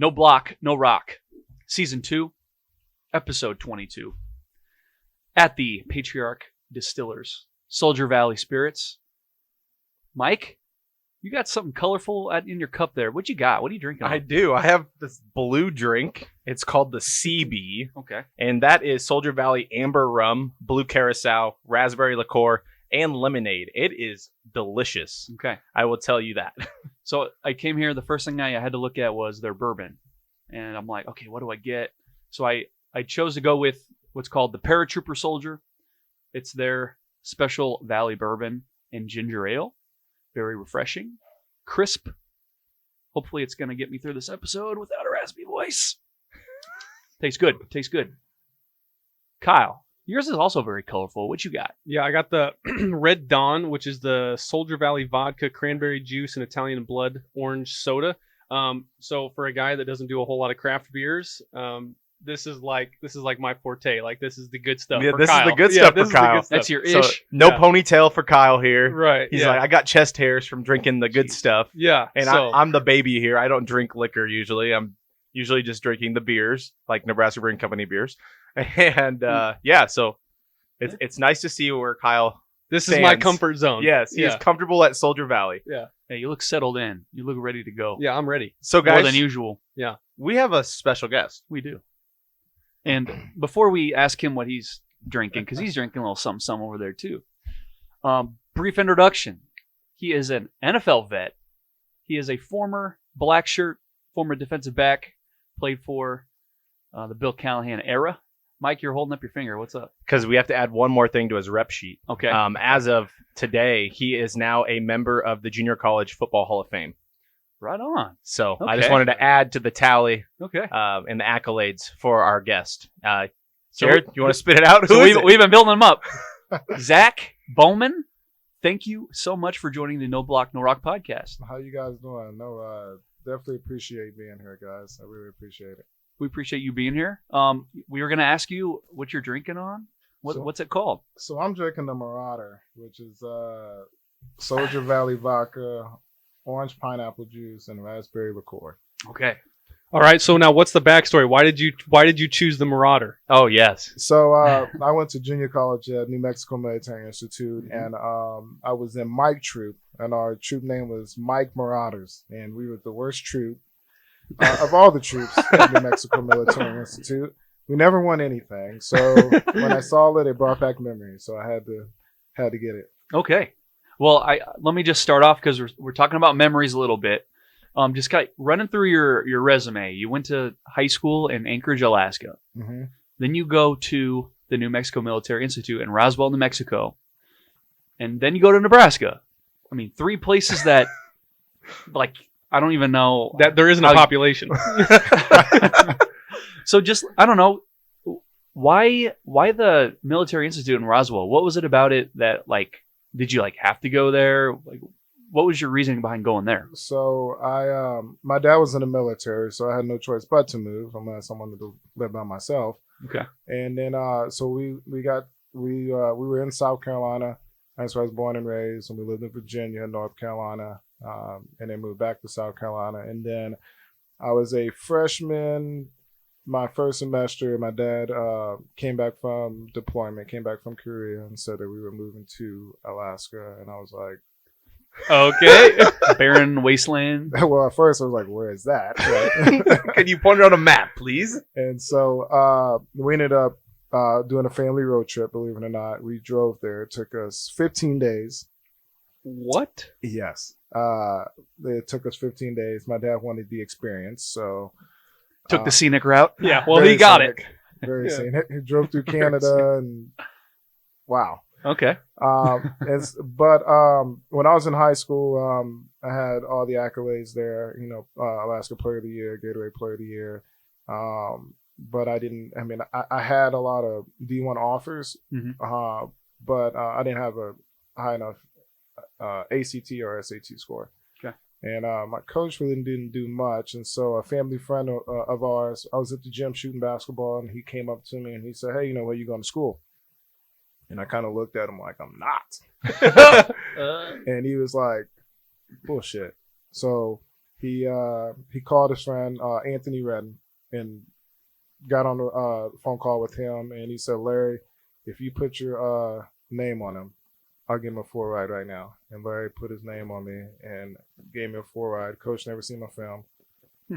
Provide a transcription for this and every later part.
No Block, No Rock, Season 2, Episode 22. At the Patriarch Distillers, Soldier Valley Spirits. Mike, you got something colorful in your cup there. What you got? What are you drinking? I do. I have this blue drink. It's called the CB. Okay. And that is Soldier Valley Amber Rum, Blue Curacao, Raspberry Liqueur, and Lemonade. It is delicious. Okay. I will tell you that. So I came here. The first thing I had to look at was their bourbon. And I'm like, okay, what do I get? So I chose to go with what's called the Paratrooper Soldier. It's their special Valley bourbon and ginger ale. Very refreshing, crisp. Hopefully it's going to get me through this episode without a raspy voice. Tastes good. Tastes good. Kyle, yours is also very colorful. What you got? Yeah, I got the Red Dawn, which is the Soldier Valley vodka, cranberry juice, and Italian blood orange soda. So for a guy that doesn't do a whole lot of craft beers, this is like my forte. Like, this is the good stuff. Yeah, for this Kyle. is the good stuff for this is the Kyle. good stuff. That's your So, ish. no Yeah. ponytail for Kyle here. Right. He's yeah. like, I got chest hairs from drinking the good stuff. Yeah. And so, I'm the baby here. I don't drink liquor usually. I'm usually just drinking the beers, like Nebraska Brewing Company beers. And so it's nice to see where Kyle this is my stands. comfort zone. Yes, he is comfortable at Soldier Valley. Yeah. Hey, you look settled in. You look ready to go. Yeah, I'm ready. So More guys, than usual. we have a special guest. We do. And before we ask him what he's drinking, because he's drinking a little something over there too. Brief introduction. He is an NFL vet. He is a former black shirt, former defensive back, played for the Bill Callahan era. Mike, you're holding up your finger. What's up? Because we have to add one more thing to his rep sheet. Okay. As of today, he is now a member of the Junior College Football Hall of Fame. Right on. So I Okay. just wanted to add to the tally Okay. and the accolades for our guest. So Jared, you want to spit it out? So Who is it? we've been building them up. Zack Bowman, thank you so much for joining the No Block, No Rock podcast. How you guys doing? No, definitely appreciate being here, guys. I really appreciate it. We appreciate you being here. We were going to ask you what you're drinking on. What's it called? So I'm drinking the Marauder, which is Soldier Valley vodka, orange pineapple juice, and raspberry liqueur. Okay. All right. So now, what's the backstory? Why did you choose the Marauder? Oh, yes. So I went to junior college at New Mexico Military Institute, and I was in Mike Troop, and our troop name was Mike Marauders, and we were the worst troop of all the troops at New Mexico Military Institute. We never won anything, so when I saw it brought back memories. So I had to get it. Okay. Well, let me just start off because we're talking about memories a little bit. Just kind of running through your resume. You went to high school in Anchorage, Alaska. Mm-hmm. Then you go to the New Mexico Military Institute in Roswell, New Mexico. And then you go to Nebraska. I mean, 3 places that, like, I don't even know. That there isn't a population. So just, I don't know, why the Military Institute in Roswell? What was it about it that, like, did you, like, have to go there? Like, what was your reasoning behind going there? So my dad was in the military, so I had no choice but to move unless I wanted to live by myself. Okay. And then so we were in South Carolina. That's where I was born and raised, and we lived in Virginia, North Carolina, and then moved back to South Carolina. And then I was a freshman. My first semester, my dad came back from deployment, came back from Korea, and said that we were moving to Alaska. And I was like, Okay. Barren wasteland. well, at first I was like, where is that? Right? Can you point it on a map, please? And so we ended up doing a family road trip, believe it or not. We drove there. It took us 15 days. What? Yes. It took us 15 days. My dad wanted the experience, so... Took the scenic route. Yeah. Well, very he got scenic, Very Yeah. scenic. He drove through Canada and... Wow. Okay. But when I was in high school, I had all the accolades there. You know, Alaska Player of the Year, Gatorade Player of the Year. But I didn't. I mean, I had a lot of D1 offers, but I didn't have a high enough ACT or SAT score. Okay. And my coach really didn't do much. And so a family friend of ours, I was at the gym shooting basketball, and he came up to me and he said, "Hey, you know, where you going to school?" And I kind of looked at him like, I'm not. And he was like, bullshit. So he called his friend Anthony Redden and got on the phone call with him, and he said, Larry, if you put your name on him, I'll give him a 4 ride right now. And Larry put his name on me and gave me a 4 ride. Coach never seen my film.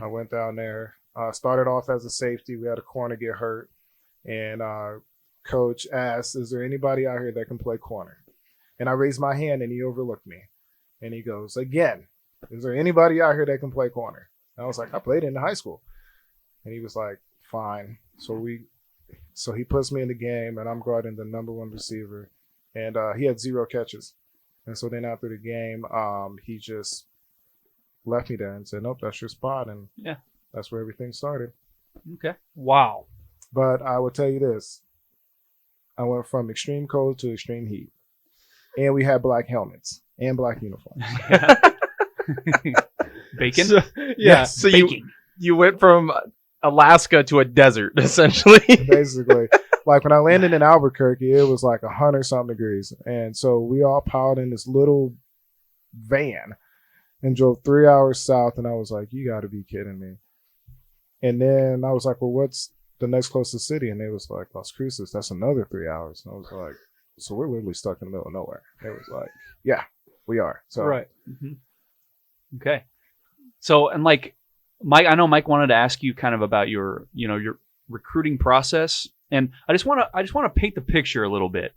I went down there, started off as a safety. We had a corner get hurt, and Coach asked, is there anybody out here that can play corner? And I raised my hand, and he overlooked me. And he goes, again, is there anybody out here that can play corner? And I was like, I played in high school. And he was like, fine. So he puts me in the game, and I'm guarding the number 1 receiver. And he had 0 catches. And so then after the game, he just left me there and said, nope, that's your spot. And Yeah. that's where everything started. Okay. Wow. But I will tell you this. I went from extreme cold to extreme heat. And we had black helmets and black uniforms. Bacon. So, yeah. So Baking. you went from Alaska to a desert, essentially. Basically. Like when I landed in Albuquerque, it was like 100-something degrees. And so we all piled in this little van and drove 3 hours south. And I was like, you got to be kidding me. And then I was like, well, what's the next closest city? And they was like, Las Cruces. That's another 3 hours. And I was like, so we're literally stuck in the middle of nowhere. It was like, yeah, we are. So Right. Mm-hmm. Okay. So, and like Mike, I know Mike wanted to ask you kind of about your recruiting process. And I just want to paint the picture a little bit.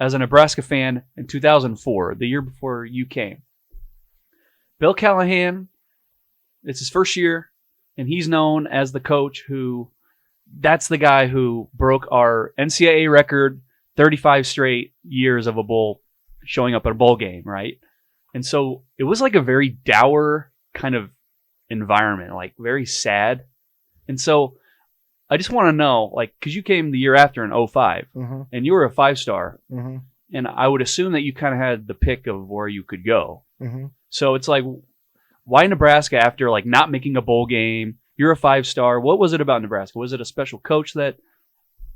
As a Nebraska fan in 2004, the year before you came, Bill Callahan, it's his first year, and he's known as the coach that's the guy who broke our NCAA record, 35 straight years of a bowl, showing up at a bowl game, right? And so it was like a very dour kind of environment, like very sad. And so I just want to know, like, because you came the year after in 05, mm-hmm, and you were a 5-star, mm-hmm, and I would assume that you kind of had the pick of where you could go. mm-hmm. So it's like, why Nebraska after like not making a bowl game? You're a 5-star. What was it about Nebraska? Was it a special coach that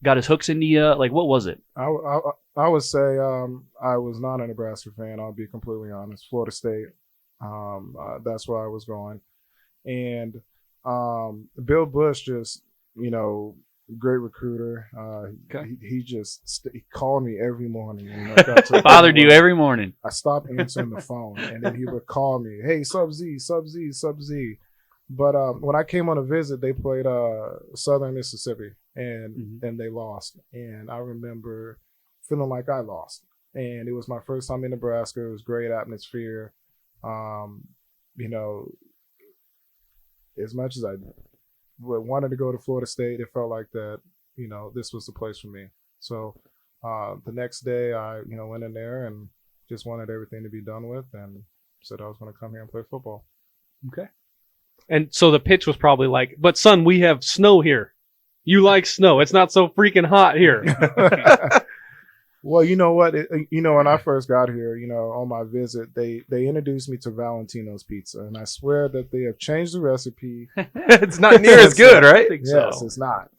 got his hooks into you? Like, what was it? I would say I was not a Nebraska fan. I'll be completely honest. Florida State. That's where I was going. And Bill Bush just, great recruiter. Okay. He called me every morning. Bothered you every morning. I stopped answering the phone, and then he would call me, hey, sub Z. But when I came on a visit, they played Southern Mississippi, and they lost. And I remember feeling like I lost. And it was my first time in Nebraska. It was great atmosphere. As much as I wanted to go to Florida State, it felt like that, this was the place for me. So the next day I, went in there and just wanted everything to be done with and said I was going to come here and play football. Okay. And so the pitch was probably like, but son, we have snow here. You like snow. It's not so freaking hot here. Well, you know what? When I first got here, on my visit, they introduced me to Valentino's Pizza, and I swear that they have changed the recipe. It's not near as good, right? Yes, it's not.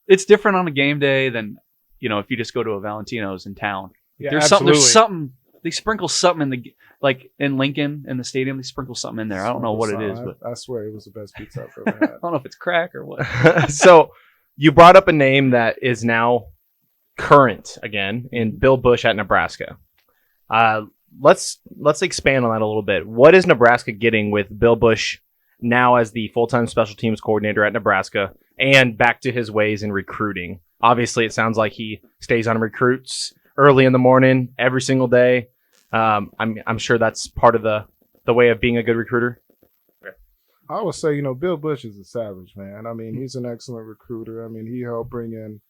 It's different on a game day than, if you just go to a Valentino's in town. Yeah, There's something. They sprinkle something in Lincoln in the stadium. They sprinkle something in there. I don't know what it is, but I swear it was the best pizza I've ever had. I don't know if it's crack or what. So you brought up a name that is now current again in Bill Bush at Nebraska. Let's expand on that a little bit. What is Nebraska getting with Bill Bush now as the full-time special teams coordinator at Nebraska and back to his ways in recruiting? Obviously, it sounds like he stays on recruits early in the morning every single day. I'm sure that's part of the way of being a good recruiter. I would say, Bill Bush is a savage, man. I mean, he's an excellent recruiter. I mean, he helped bring in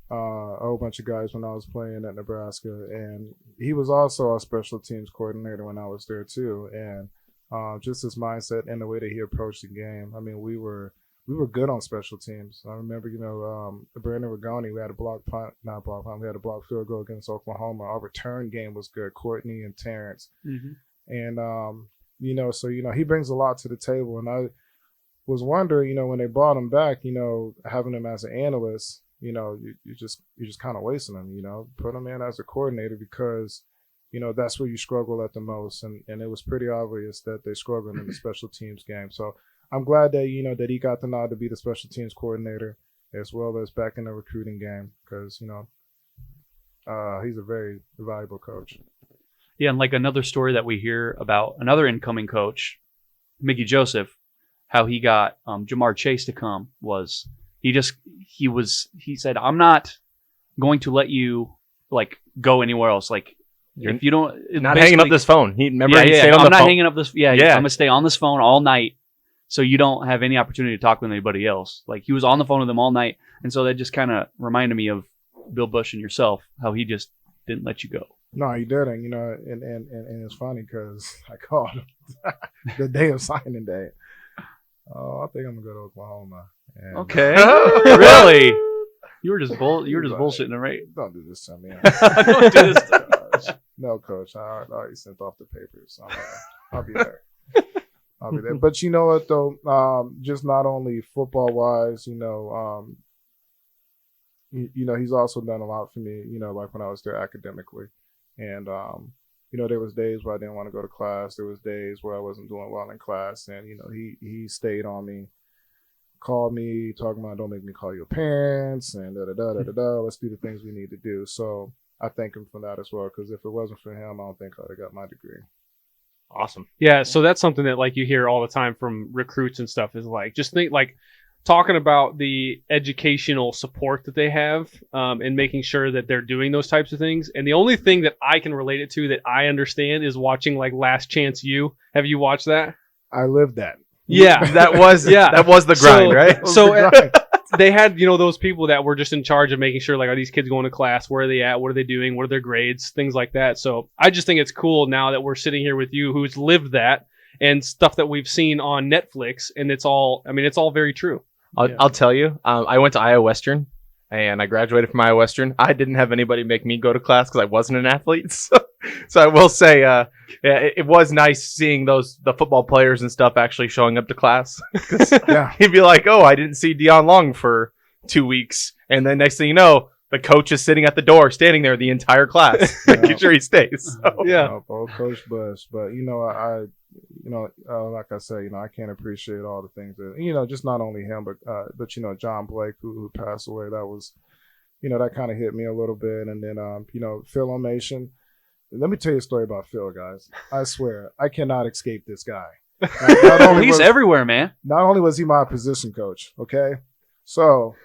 a whole bunch of guys when I was playing at Nebraska, and he was also our special teams coordinator when I was there too. And just his mindset and the way that he approached the game. I mean, we were good on special teams. I remember, Brandon Rigoni, we had a block field goal against Oklahoma. Our return game was good. Courtney and Terrence, and he brings a lot to the table. And I was wondering, when they brought him back, having him as an analyst. You're just kind of wasting him, put him in as a coordinator because, that's where you struggle at the most. And it was pretty obvious that they struggled in the special teams game. So I'm glad that, that he got the nod to be the special teams coordinator as well as back in the recruiting game because, he's a very valuable coach. Yeah, and like another story that we hear about another incoming coach, Mickey Joseph, how he got Jamar Chase to come was he said, I'm not going to let you like go anywhere else. Like if you don't not hanging up this phone. He stayed on I'm the not phone. hanging up this. Yeah, I'm gonna stay on this phone all night, so you don't have any opportunity to talk with anybody else. Like he was on the phone with them all night, and so that just kind of reminded me of Bill Bush and yourself, how he just didn't let you go. No, he didn't. And it's funny because I called him the day of signing day. Oh, I think I'm gonna go to Oklahoma. And, okay, really? You were just bullshitting, right? Don't do this to me. Don't do this to me. No, coach. I already sent off the papers. I'll be there. I'll be there. But you know what though? Just not only football wise, he's also done a lot for me. Like when I was there academically, and there was days where I didn't want to go to class. There was days where I wasn't doing well in class, and he stayed on me, called me, talking about don't make me call your parents, and let's do the things we need to do. So I thank him for that as well, because if it wasn't for him, I don't think I'd have got my degree. Awesome. Yeah, so that's something that like you hear all the time from recruits and stuff is like just think like talking about the educational support that they have and making sure that they're doing those types of things. And the only thing that I can relate it to that I understand is watching like Last Chance U. Have you watched that? I lived that. Yeah, that was the grind, right? So they had, those people that were just in charge of making sure, like, are these kids going to class? Where are they at? What are they doing? What are their grades? Things like that. So I just think it's cool now that we're sitting here with you who's lived that and stuff that we've seen on Netflix. And it's all very true. I'll tell you, I went to Iowa Western and I graduated from Iowa Western. I didn't have anybody make me go to class because I wasn't an athlete. So I will say, it was nice seeing the football players and stuff actually showing up to class. He'd be like, "Oh, I didn't see Dion Long for 2 weeks," and then next thing you know, the coach is sitting at the door, standing there the entire class, making sure he stays. So. Yeah, old Coach Bush. But like I said, I can't appreciate all the things that just not only him, but John Blake who passed away. That was, that kind of hit me a little bit, and then Phil O'Mation. Let me tell you a story about Phil, guys. I swear, I cannot escape this guy. He's everywhere, man. Not only was he my position coach, okay? So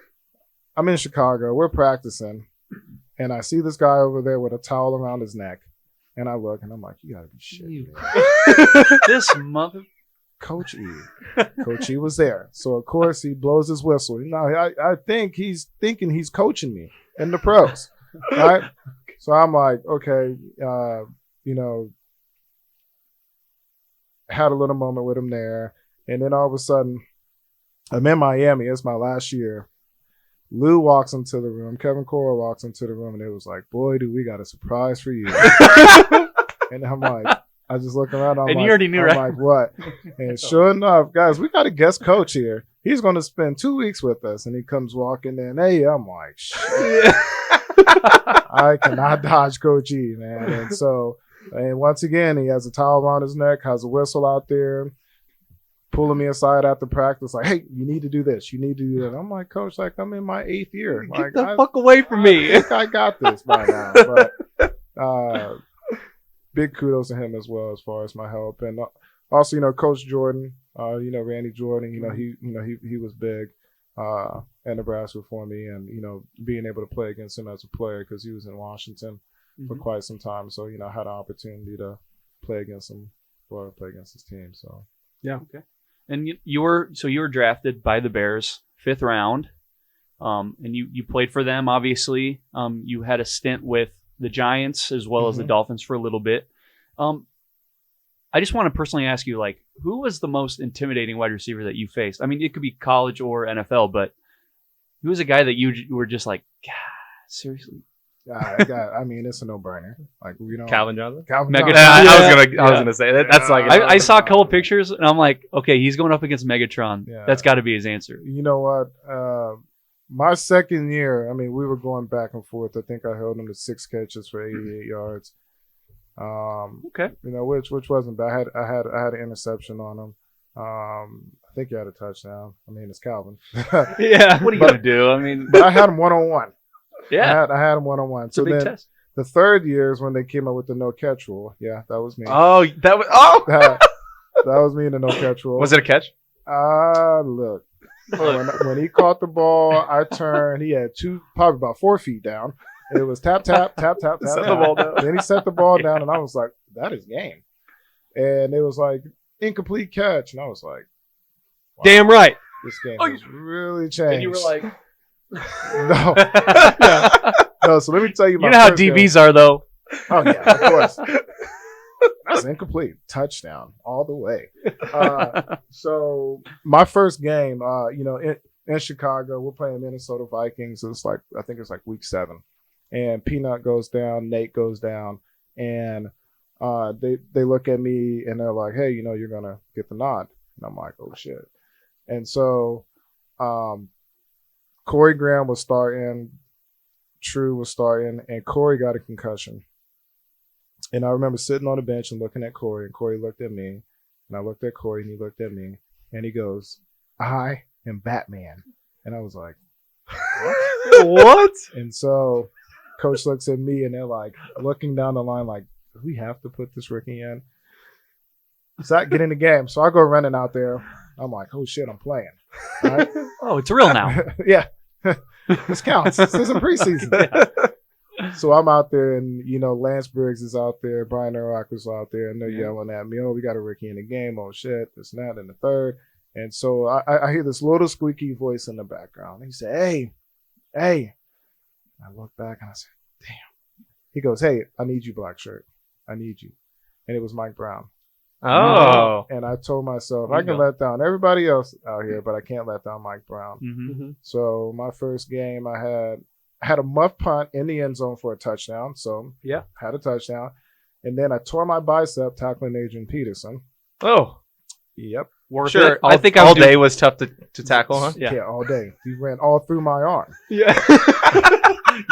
I'm in Chicago. We're practicing, and I see this guy over there with a towel around his neck. And I look, and I'm like, you got to be shitting me. This mother... Coach E. Coach E was there. So, of course, he blows his whistle. I think he's thinking he's coaching me in the pros, right? So I'm like, okay, had a little moment with him there. And then all of a sudden, I'm in Miami. It's my last year. Lou walks into the room. Kevin Cora walks into the room, and it was like, boy, do we got a surprise for you. And I'm like, I just look around. You already knew, right? I'm like, what? And sure enough, guys, we got a guest coach here. He's going to spend 2 weeks with us. And he comes walking in. Hey, I'm like, shit. I cannot dodge Coach E, man. And once again, he has a towel around his neck, has a whistle out there, pulling me aside after practice, like, hey, you need to do this. You need to do that. I'm like, Coach, like, I'm in my 8th year. Get the fuck away from me. I think I got this by now. But big kudos to him as well as far as my help. And also, Coach Jordan, Randy Jordan, he was big at Nebraska for me, and being able to play against him as a player because he was in Washington for quite some time. So I had an opportunity to play against him or play against his team. So yeah, okay. And you were drafted by the Bears 5th round, and you played for them. Obviously, you had a stint with the Giants as well as the Dolphins for a little bit. I just want to personally ask you, like, who was the most intimidating wide receiver that you faced? I mean, it could be college or NFL, but who was a guy that you were just like, God, seriously? It's a no-brainer. Like, Calvin Johnson. Megatron. I was gonna say that. That's like I saw a couple pictures and I'm like, okay, he's going up against Megatron. Yeah. That's got to be his answer. You know what? My second year, we were going back and forth. I think I held him to 6 catches for 88 yards. Okay. Which wasn't bad. I had an interception on him. I think he had a touchdown. I mean, it's Calvin. Yeah. What are you gonna do? I mean, But I had him 1-on-1. yeah, I had him 1-on-1. it's a big then test. the third year is when they came up with the no catch rule. Yeah, that was me. Oh, that was. Oh, That was me in the no catch rule. was it a catch? Look. When he caught the ball, I turned. He had probably about 4 feet down. It was tap, tap, tap, tap, tap. Set the tap. ball down. Then he set the ball down, and I was like, that is game. And it was like, incomplete catch. And I was like, wow, Damn right. this game Oh, has really changed. And you were like, no. No, so let me tell you my You know how first game. DBs are, though. Oh, yeah, of course. That's incomplete. Touchdown all the way. So my first game, in Chicago, we're playing Minnesota Vikings. It's like, I think it's like week 7. And Peanut goes down, Nate goes down, and they look at me and they're like, hey, you're going to get the nod. And I'm like, oh, shit. And so Corey Graham was starting, True was starting, and Corey got a concussion. And I remember sitting on the bench and looking at Corey, and Corey looked at me, and I looked at Corey, and he looked at me, and he goes, I am Batman. And I was like, What? and so Coach looks at me, and they're like looking down the line like, do we have to put this rookie in? Zack, get in the game. So I go running out there. I'm like, oh, shit, I'm playing. All right? oh, it's real now. Yeah. This counts. This isn't preseason. So I'm out there, and Lance Briggs is out there, Brian Urach is out there, and they're yelling at me, oh, we got a rookie in the game, oh shit, this and that, and the third. And so I hear this little squeaky voice in the background. He said, hey. I look back and I said, damn. He goes, hey, I need you, black shirt. I need you. And it was Mike Brown. Oh. And I told myself, There I you can go. let down everybody else out here, but I can't let down Mike Brown. Mm-hmm. So my first game, I had a muff punt in the end zone for a touchdown. So Yeah. had a touchdown. And then I tore my bicep tackling Adrian Peterson. Oh. Yep. Worth Sure. it. I think I all would do- day was tough to tackle, huh? Yeah. All day. He ran all through my arm. Yeah.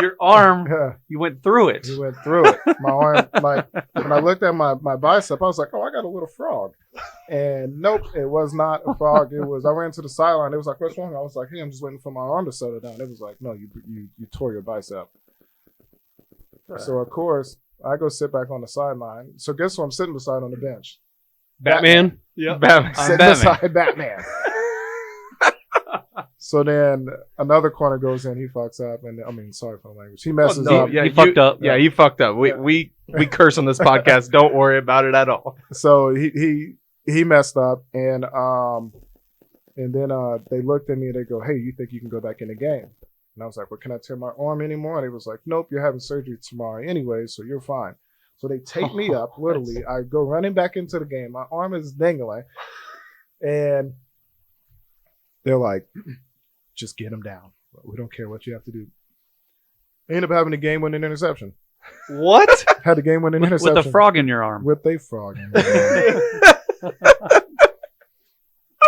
Your arm, Yeah. you went through it. He went through it. My arm, like, when I looked at my bicep, I was like, oh, I got a little frog. And nope, it was not a frog. I ran to the sideline. It was like, what's wrong? I was like, hey, I'm just waiting for my arm to settle down. It was like, no, you tore your bicep. So, of course, I go sit back on the sideline. So guess who I'm sitting beside on the bench? Batman. Yeah. Batman. Sitting Batman. beside Batman. So then another corner goes in. He fucks up. And I mean, sorry for the language. He messes No, up. yeah, He fucked up. Yeah, he fucked up. Yeah. We curse on this podcast. Don't worry about it at all. So he messed up, and then they looked at me and they go, hey, you think you can go back in the game? And I was like, well, can I tear my arm anymore? And he was like, nope, you're having surgery tomorrow anyway, so you're fine. So they take me up, literally. I go running back into the game. My arm is dangling, and they're like, just get him down. We don't care what you have to do. I ended up having a game-winning interception. What? Had a game-winning interception. With a frog in your arm. With a frog in the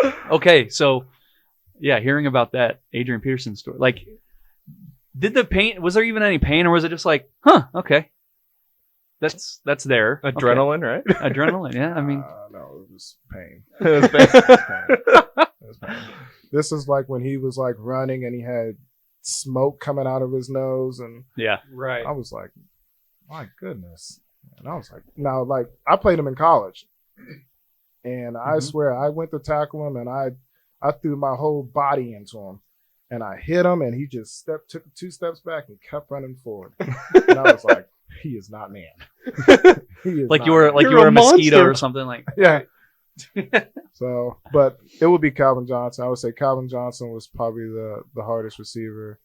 game. Okay, so yeah, hearing about that Adrian Peterson story, like, did the pain? Was there even any pain, or was it just like, huh? Okay, that's there. Okay. Adrenaline, right? Adrenaline. Yeah, I mean, No, it was pain. It was bad. It was pain. This is like when he was like running and he had smoke coming out of his nose, and yeah. Right. I was like, my goodness. And I was like, now, like, I played him in college, and I swear I went to tackle him, and I threw my whole body into him, and I hit him, and he just took 2 steps back and kept running forward. And I was like, he is not man. He is Like not you were man. like You're you were a a mosquito monster. or something. Like, Yeah. So, but it would be Calvin Johnson. I would say Calvin Johnson was probably the hardest receiver.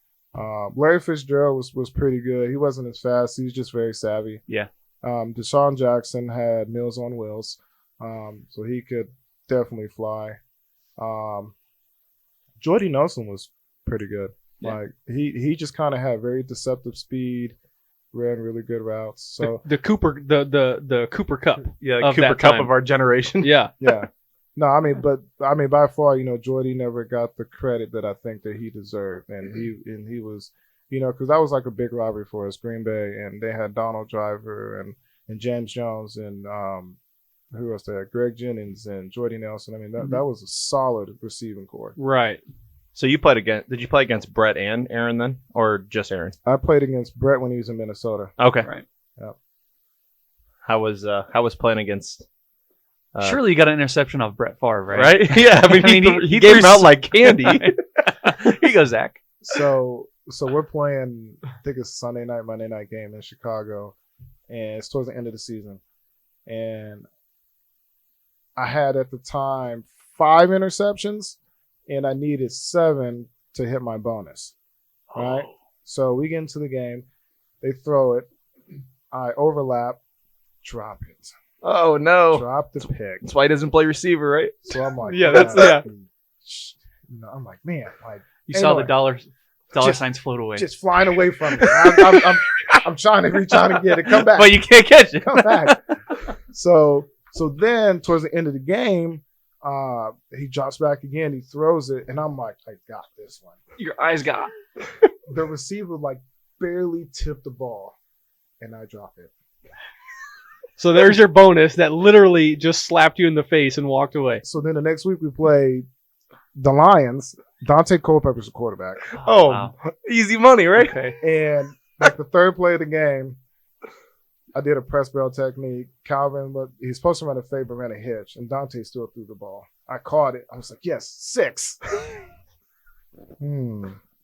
Larry Fitzgerald was pretty good. He wasn't as fast. He was just very savvy. yeah. Deshaun Jackson had Meals on Wheels, so he could definitely fly. Jordy Nelson was pretty good. Yeah. Like he just kind of had very deceptive speed, ran really good routes. So the Cooper the Cooper Cup. Yeah, Of Cooper that Cup time. of our generation. Yeah. yeah. No, I mean, by far, Jordy never got the credit that I think that he deserved, and he was, because that was like a big rivalry for us, Green Bay, and they had Donald Driver, and and James Jones and who else there? Greg Jennings and Jordy Nelson. I mean, that was a solid receiving core. Right. So you played against? Did you play against Brett and Aaron then, or just Aaron? I played against Brett when he was in Minnesota. Okay. Right. Yep. How was playing against? Surely you got an interception off Brett Favre, right? Right? Yeah. I mean, he gave him out like candy. Here you go, Zach. So we're playing, I think it's Sunday night, Monday night game in Chicago, and it's towards the end of the season. And I had at the time 5 interceptions, and I needed 7 to hit my bonus. Right? Oh. So we get into the game, they throw it, I overlap, drop it. Oh no! Drop the pick. That's why he doesn't play receiver, right? So I'm like, Yeah, man, that's- I'm like, man, like You saw the anyway, dollar Just- signs float away. just flying away from me. I'm trying to reach out and get it. Come back. But you can't catch it. Come back. So then towards the end of the game, he drops back again. He throws it, and I'm like, I got this one. Your eyes got. The receiver like barely tipped the ball, and I drop it. So there's your bonus that literally just slapped you in the face and walked away. So then the next week we played the Lions. Dante Culpepper's the quarterback, Oh, Wow. easy money, right? Okay. and like the third play of the game, I did a press bell technique. Calvin, but he's supposed to run a fade, but ran a hitch, and Dante still threw the ball. I caught it. I was like, yes, 6.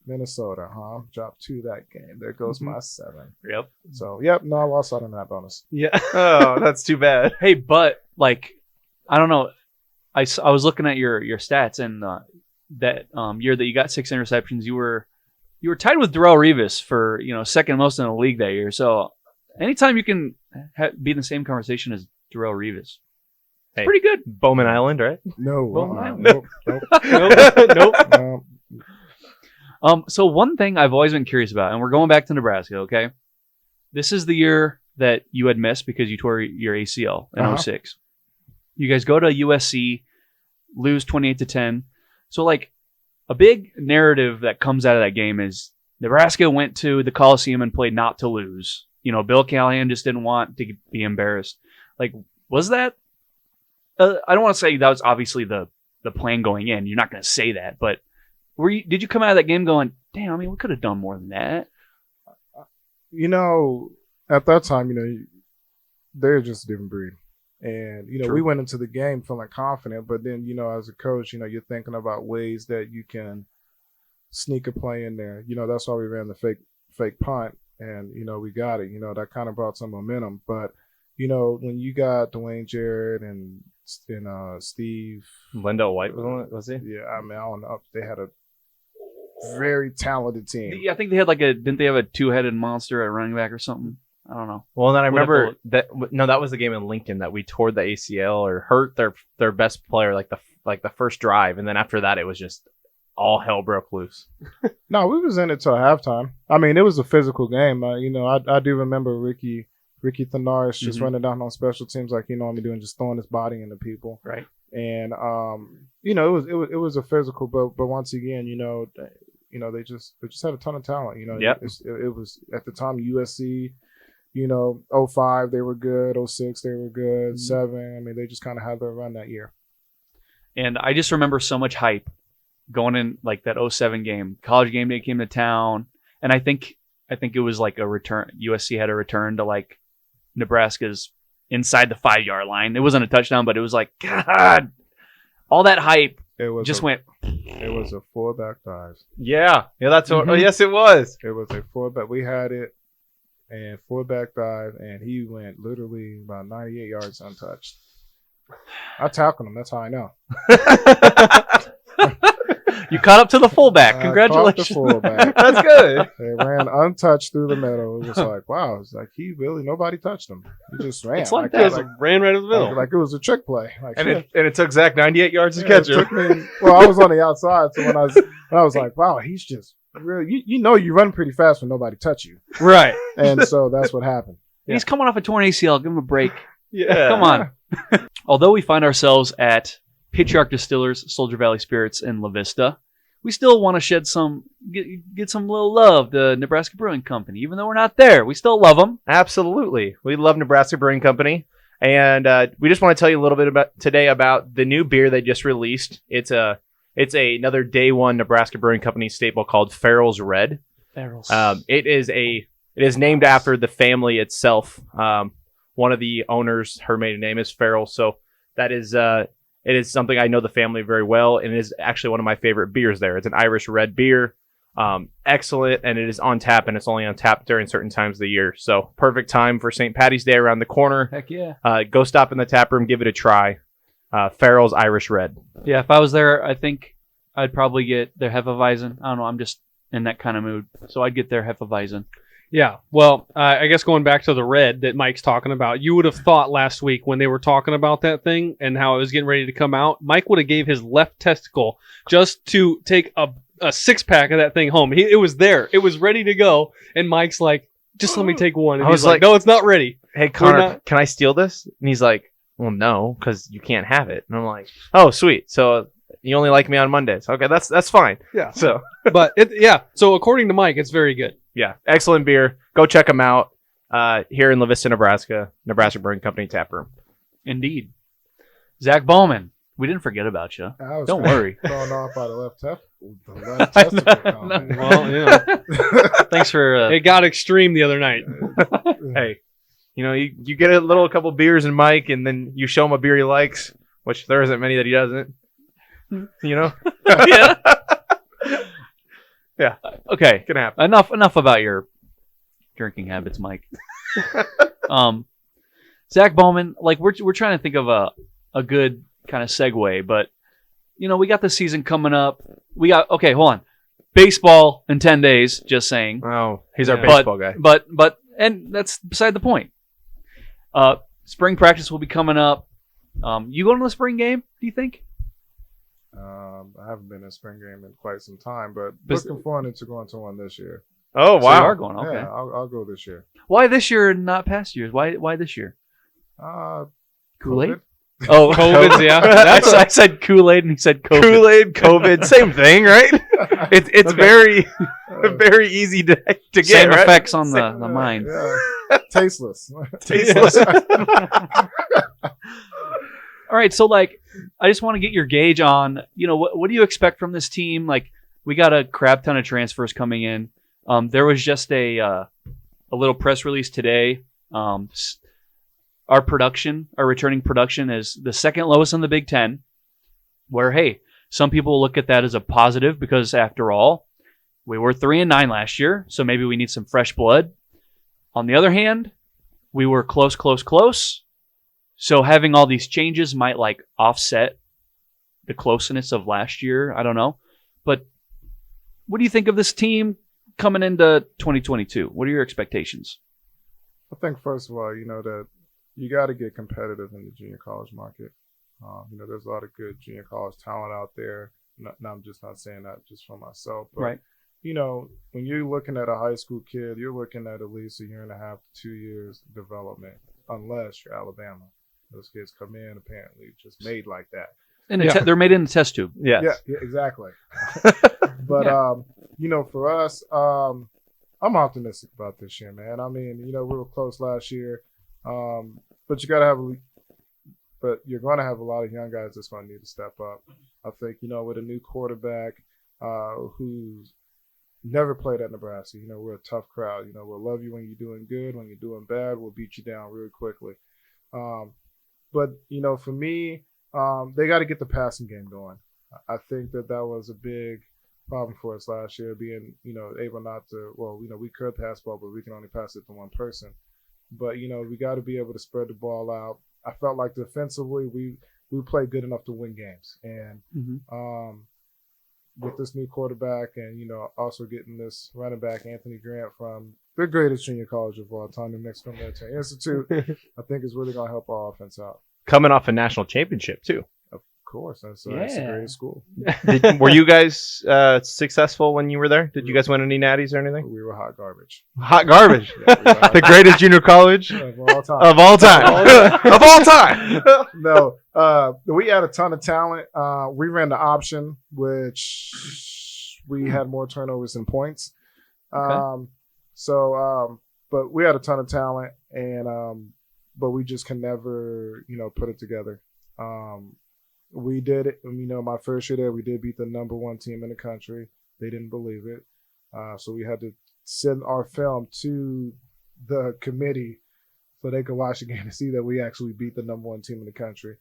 Minnesota, huh? Dropped 2 that game. There goes my 7. Yep. So, yep, no, I lost out on that bonus. Yeah. Oh, that's too bad. Hey, but like, I don't know. I was looking at your stats, and that year that you got 6 interceptions, you were tied with Darrelle Revis for second most in the league that year. So anytime you can be in the same conversation as Darrelle Revis, it's Hey. pretty good. Bowman Island, right? No, Well, nope. Nope. No. So one thing I've always been curious about, and we're going back to Nebraska, okay? This is the year that you had missed because you tore your ACL in Uh-huh. 06. You guys go to USC, lose 28-10. So like a big narrative that comes out of that game is Nebraska went to the Coliseum and played not to lose. Bill Callahan just didn't want to be embarrassed. Like, was that? I don't want to say that was obviously the plan going in. You're not going to say that, but did you come out of that game going, damn, I mean, we could have done more than that? At that time, they're just a different breed. And, True. we went into the game feeling confident, but then, as a coach, you're thinking about ways that you can sneak a play in there. That's why we ran the fake punt, and, we got it. That kind of brought some momentum. But, when you got Dwayne Jarrett and Steve. Wendell White was he? Yeah, I mean, I don't know. They had a very talented team. Yeah, I think they had didn't they have a 2-headed monster at running back or something? I don't know. Well, then I We'll have to remember that was the game in Lincoln that we tore the ACL or hurt their best player like the first drive, and then after that it was just all hell broke loose. No, we was in it till halftime. I mean, it was a physical game. I do remember Ricky Thanaris just Mhm. running down on special teams like he normally do and just throwing his body into people. Right. And it was a physical, but once again, they just had a ton of talent. Yep. It was at the time USC. 05 they were good. 06 they were good. 7. I mean, they just kind of had their run that year. And I just remember so much hype going in like that 07 game. College game day came to town, and I think it was like a return. USC had a return to like Nebraska's inside the 5-yard line. It wasn't a touchdown, but it was like, God, all that hype It was went. It was a fullback dive. Yeah, that's what. Oh, Mhm. yes, it was. It was a fullback. We had it, and fullback dive, and he went literally about 98 yards untouched. I tackled him. That's how I know. You caught up to the fullback. I Congratulations. caught the fullback. That's good. They ran untouched through the middle. It was like, wow. It's like nobody touched him. He just ran. It's like That that. was ran right in the middle. Like it was a trick play. Like, And shit. it took Zack 98 yards to Yeah, catch it him. took me- well, I was on the outside, so when I was like, wow, he's just really. You run pretty fast when nobody touch you, Right. and so that's what happened. He's coming off a torn ACL. Give him a break. Yeah. Come on. Although we find ourselves at Patriarch Distillers, Soldier Valley Spirits in La Vista, we still want to shed some, get some little love to Nebraska Brewing Company, even though we're not there. We still love them. Absolutely. We love Nebraska Brewing Company. And we just want to tell you a little bit about the new beer they just released. It's another day one Nebraska Brewing Company staple called Farrell's Red. Barrels. It is named after the family itself. One of the owners, her maiden name is Farrell, so that is it is something I know the family very well, and it is actually one of my favorite beers there. It's an Irish red beer. Excellent, and it is on tap, and it's only on tap during certain times of the year. So perfect time for St. Patty's Day around the corner. Heck yeah. Go stop in the tap room, give it a try. Farrell's Irish Red. Yeah, if I was there, I think I'd probably get their Hefeweizen. I don't know, I'm just in that kind of mood. So I'd get their Hefeweizen. Yeah, well, I guess going back to the red that Mike's talking about, you would have thought last week when they were talking about that thing and how it was getting ready to come out, Mike would have gave his left testicle just to take a 6-pack of that thing home. It was there. It was ready to go. And Mike's like, just let me take one. And I was he's like, no, it's not ready. Hey, Connor, can I steal this? And he's like, well, no, because you can't have it. And I'm like, oh, sweet. So you only like me on Mondays. Okay, that's fine. Yeah. So, But, so according to Mike, it's very good. yeah, excellent beer. Go check them out here in La Vista, Nebraska Brewing Company tap room. Indeed. Zach Bowman, we didn't forget about you. Don't worry. Thrown off by the left testicle. Well, yeah. Thanks for... It got extreme the other night. Hey, you get a couple beers in Mike, and then you show him a beer he likes, which there isn't many that he doesn't. yeah. Yeah. Okay. Gonna happen. Enough about your drinking habits, Mike. Zach Bowman, like we're trying to think of a good kind of segue, but we got the season coming up. Okay, hold on. Baseball in 10 days, just saying. Oh, he's our Yeah. baseball guy. But and that's beside the point. Spring practice will be coming up. You going to the spring game, do you think? I haven't been in a spring game in quite some time, but looking forward to going to one this year. Oh, So wow. you are going, okay. Yeah, I'll go this year. Why this year and not past years? Why this year? Kool-Aid? COVID. Oh, COVID's, yeah. I said Kool-Aid and he said COVID. Kool-Aid, COVID, same thing, right? It's very very easy to get, Same right? effects on the mind. Yeah. Tasteless. Tasteless. All right, so I just want to get your gauge on, what do you expect from this team? We got a crap ton of transfers coming in. There was just a little press release today. Our returning production is the second lowest in the Big Ten, where, hey, some people look at that as a positive because, after all, we were 3-9 last year, so maybe we need some fresh blood. On the other hand, we were close. So having all these changes might offset the closeness of last year. I don't know. But what do you think of this team coming into 2022? What are your expectations? I think, first of all, that you got to get competitive in the junior college market. There's a lot of good junior college talent out there. I'm just not saying that just for myself. But, Right. When you're looking at a high school kid, you're looking at least a year and a half to 2 years development, unless you're Alabama. Those kids come in apparently just made like that. And they're made in a test tube. Yes. Yeah, exactly. But for us, I'm optimistic about this year, man. I mean, we were close last year, but you're going to have a lot of young guys that's going to need to step up. I think with a new quarterback who's never played at Nebraska, we're a tough crowd. We'll love you when you're doing good. When you're doing bad, we'll beat you down really quickly. But for me, they got to get the passing game going. I think that was a big problem for us last year, being able not to. Well, we could pass ball, but we can only pass it to one person. But we got to be able to spread the ball out. I felt like defensively we played good enough to win games, and with this new quarterback and also getting this running back Anthony Grant from the greatest junior college of all time, New Mexico Military Institute, I think is really going to help our offense out. Coming off a national championship, too. Of course. That's a great school. Were you guys successful when you were there? Did you guys win any natties or anything? We were hot garbage. Hot garbage. Yeah, we were hot The greatest junior college of all time. of all time. Of all time. No, we had a ton of talent. We ran the option, which we had more turnovers than points. Okay. But we had a ton of talent, and but we just can never, put it together. We did it. My first year there, we did beat the number 1 team in the country. They didn't believe it, so we had to send our film to the committee so they could watch again to see that we actually beat the number 1 team in the country.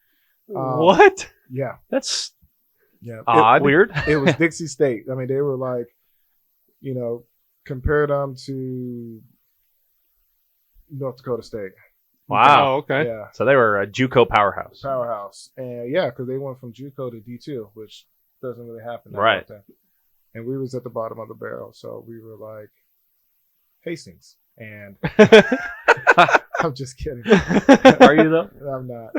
What? Yeah, That's yeah. Odd. weird. It was Dixie State. I mean, they were like, compare them to North Dakota State. Wow. Oh, okay. Yeah, So they were a JUCO powerhouse. powerhouse. And yeah, because they went from JUCO to D2, which doesn't really happen that Right. often. And we was at the bottom of the barrel, so we were like Hastings. And I'm just kidding. Are you though? I'm not.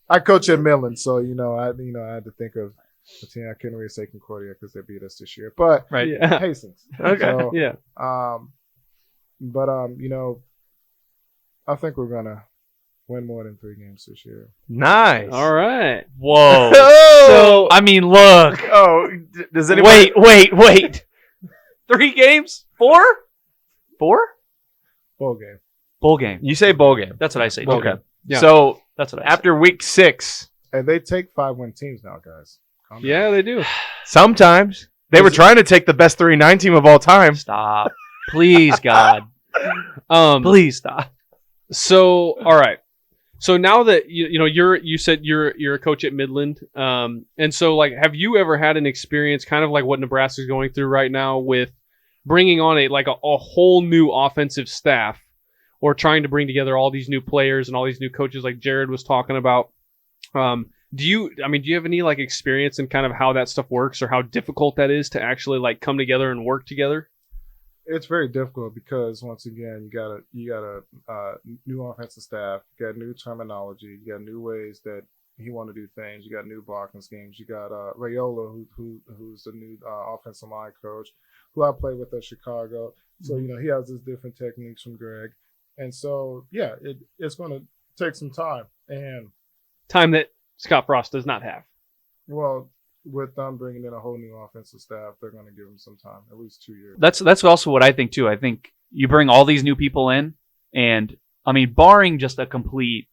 I coach at Midland, so I had to think of the team. I couldn't really say Concordia because they beat us this year, but Right. Yeah. Hastings. Okay. So, Yeah. I think we're gonna win more than 3 games this year. Nice. All right. Whoa. So, I mean, look. does anybody... Wait. 3 games? 4? 4? Bowl game. Bowl game. You say bowl game. That's what I say. Okay. Okay. Yeah. So That's what I say. after week 6, And they take 5-win teams now, guys. Calm down. Yeah, they do. sometimes they were trying to take the best 3-9 team of all time. Stop. Please, God. Please stop. So, all right. So now that you said you're a coach at Midland, and so like, have you ever had an experience kind of like what Nebraska's going through right now with bringing on a whole new offensive staff, or trying to bring together all these new players and all these new coaches like Jared was talking about? Do you have any like experience in kind of how that stuff works, or how difficult that is to actually like come together and work together? It's very difficult because once again, you got a new offensive staff, you got new terminology, you got new ways that he want to do things, you got new blocking schemes, you got Rayola who's the new offensive line coach, who I played with at Chicago. So he has his different techniques from Greg, and so yeah, it's going to take some time. And Time that Scott Frost does not have. well, with them bringing in a whole new offensive staff, they're going to give him some time, at least 2 years. That's also what I think too. I think you bring all these new people in, and I mean, barring just a complete,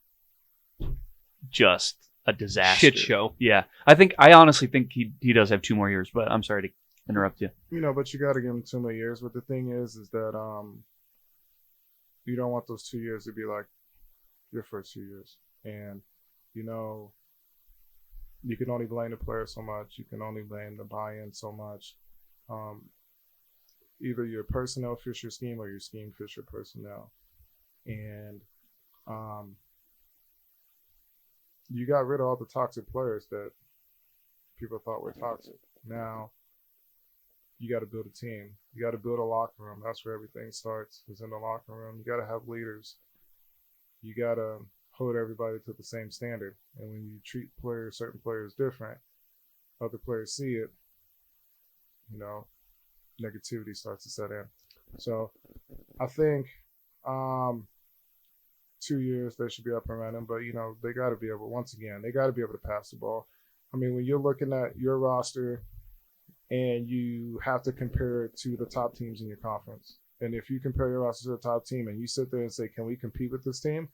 just a disaster Shit show. Yeah, I honestly think he does have 2 more years. But I'm sorry to interrupt you. But you got to give him 2 more years. But the thing is that you don't want those 2 years to be like your first 2 years, and you can only blame the player so much. You can only blame the buy-in so much. Either your personnel fits your scheme or your scheme fits your personnel. And you got rid of all the toxic players that people thought were toxic. Now you got to build a team. You got to build a locker room. That's where everything starts, is in the locker room. You got to have leaders. You got to hold everybody to the same standard. And when you treat certain players different, other players see it, negativity starts to set in. So I think 2 years they should be up and running, but they got to be able, once again, they got to be able to pass the ball. I mean, when you're looking at your roster and you have to compare it to the top teams in your conference, and if you compare your roster to the top team and you sit there and say, can we compete with this team?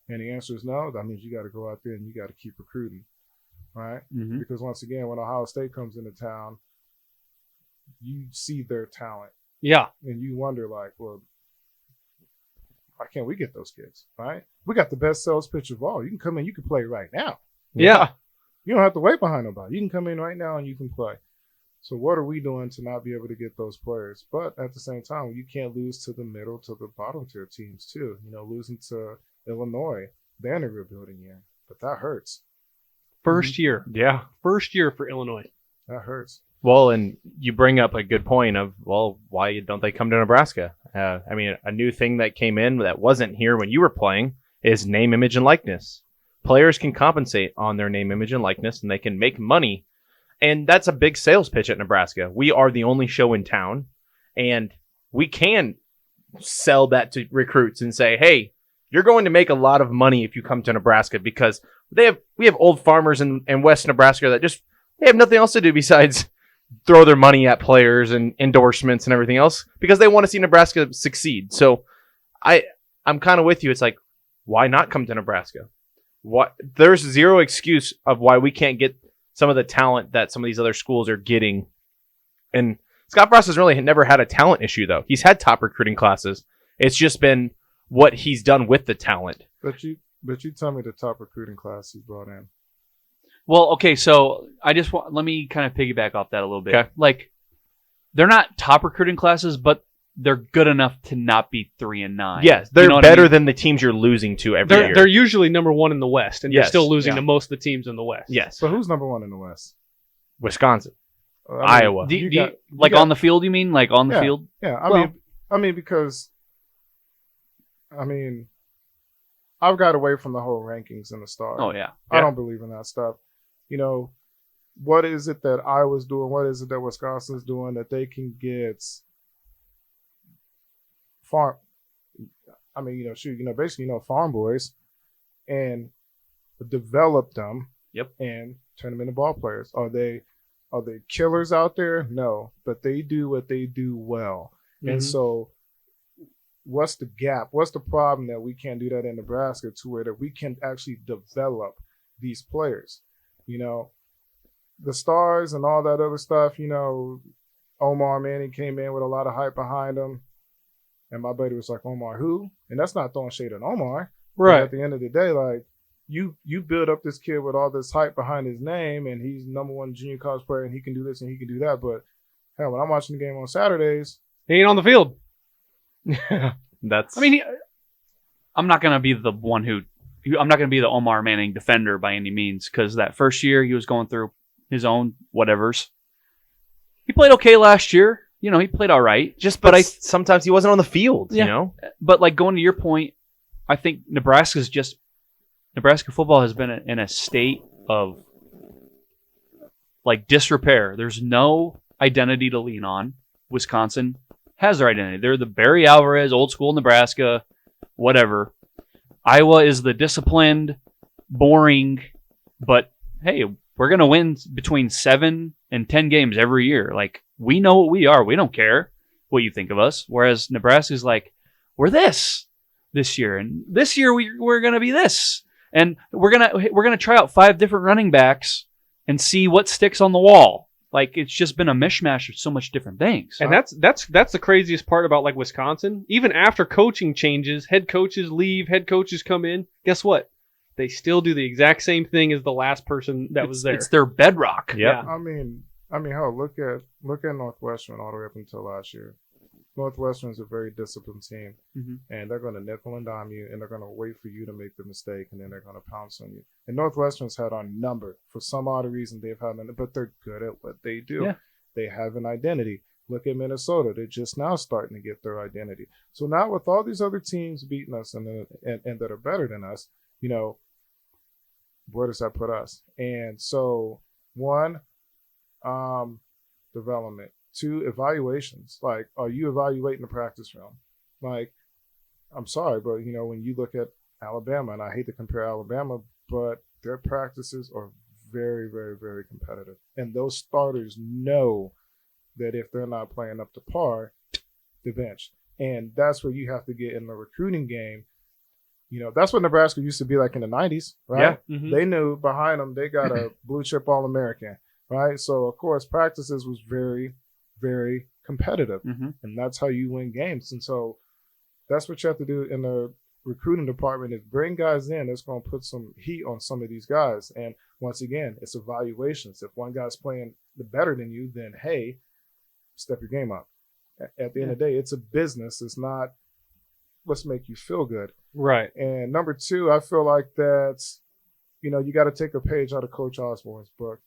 And the answer is no, that means you got to go out there and you got to keep recruiting, right? Mm-hmm. Because once again, when Ohio State comes into town, you see their talent. Yeah. And you wonder, like, well, why can't we get those kids, right? We got the best sales pitch of all. You can come in, you can play right now. Yeah. You don't have to wait behind nobody. You can come in right now and you can play. So what are we doing to not be able to get those players? But at the same time, you can't lose to the middle, to the bottom tier teams too. Losing to Illinois, they're in a rebuilding year, but that hurts. First year. Yeah. First year for Illinois. That hurts. Well, and you bring up a good point of, well, why don't they come to Nebraska? I mean, a new thing that came in that wasn't here when you were playing is name, image, and likeness. Players can compensate on their name, image, and likeness, and they can make money. And that's a big sales pitch at Nebraska. We are the only show in town, and we can sell that to recruits and say, hey, you're going to make a lot of money if you come to Nebraska, because we have old farmers in West Nebraska that just they have nothing else to do besides throw their money at players and endorsements and everything else because they want to see Nebraska succeed. So I'm kind of with you. It's like, why not come to Nebraska? There's zero excuse of why we can't get some of the talent that some of these other schools are getting. And Scott Frost has really never had a talent issue, though. He's had top recruiting classes. It's just been what he's done with the talent. But you tell me the top recruiting class he's brought in. Well, okay, so let me kind of piggyback off that a little bit. Okay. Like, they're not top recruiting classes, but they're good enough to not be 3-9. Yes, they're You know what better I mean? than the teams you're losing to every year. They're usually number one in the West, and you're Yes, still losing yeah. to most of the teams in the West. Yes. But who's number one in the West? Wisconsin. I mean, Iowa. Do you you- got- you like got- on the field, you mean? Like on the Yeah. field? Yeah, Well- I mean because I've got away from the whole rankings and the stars. Oh, yeah. I don't believe in that stuff. You know, what is it that Iowa's doing? What is it that Wisconsin's doing that they can get farm? I mean, basically, farm boys and develop them. Yep. And turn them into ball players. Are they killers out there? No, but they do what they do well. Mhm. And so, what's the gap? What's the problem that we can't do that in Nebraska to where that we can actually develop these players? The stars and all that other stuff. Omar Manning came in with a lot of hype behind him, and my buddy was like, "Omar who?" And that's not throwing shade at Omar. But Right. at the end of the day, like you build up this kid with all this hype behind his name, and he's number one junior college player, and he can do this and he can do that. But hell, when I'm watching the game on Saturdays, He ain't on the field. That's. I mean, I'm not going to be the one I'm not going to be the Omar Manning defender by any means, because that first year he was going through his own whatevers. He played okay last year. He played all right. but sometimes he wasn't on the field. Yeah. But like going to your point, I think Nebraska football has been in a state of like disrepair. There's no identity to lean on. Wisconsin has their identity. They're the Barry Alvarez, old school Nebraska, whatever. Iowa is the disciplined, boring, but hey, we're going to win between 7 and 10 games every year. Like, we know what we are. We don't care what you think of us. Whereas Nebraska's like, we're this year, and this year we're going to be this. And we're gonna try out 5 different running backs and see what sticks on the wall. Like, it's just been a mishmash of so much different things. And that's the craziest part about like Wisconsin. Even after coaching changes, head coaches leave, head coaches come in. Guess what? They still do the exact same thing as the last person that was there. It's their bedrock. Yeah. I mean, hell, look at Northwestern all the way up until last year. Northwestern's a very disciplined team, and they're going to nickel and dime you, and they're going to wait for you to make the mistake, and then they're going to pounce on you. And Northwestern's had our number. For some odd reason, they've had it, but they're good at what they do. Yeah. They have an identity. Look at Minnesota. They're just now starting to get their identity. So now with all these other teams beating us and that are better than us, where does that put us? And so, 1, development. 2, evaluations. Like, are you evaluating the practice film? Like, I'm sorry, but when you look at Alabama, and I hate to compare Alabama, but their practices are very, very, very competitive. And those starters know that if they're not playing up to par, they're benched. And that's where you have to get in the recruiting game. That's what Nebraska used to be like in the 90s, right? Yeah. Mhm. They knew behind them they got a blue chip All-American, right? So, of course, practices was very, very competitive. And that's how you win games. And so that's what you have to do in the recruiting department is bring guys in that's going to put some heat on some of these guys. And once again, it's evaluations. If one guy's playing better than you, then, hey, step your game up. At the end of the day, it's a business. It's not let's make you feel good. Right. And number 2, I feel like that's, you got to take a page out of Coach Osborne's book.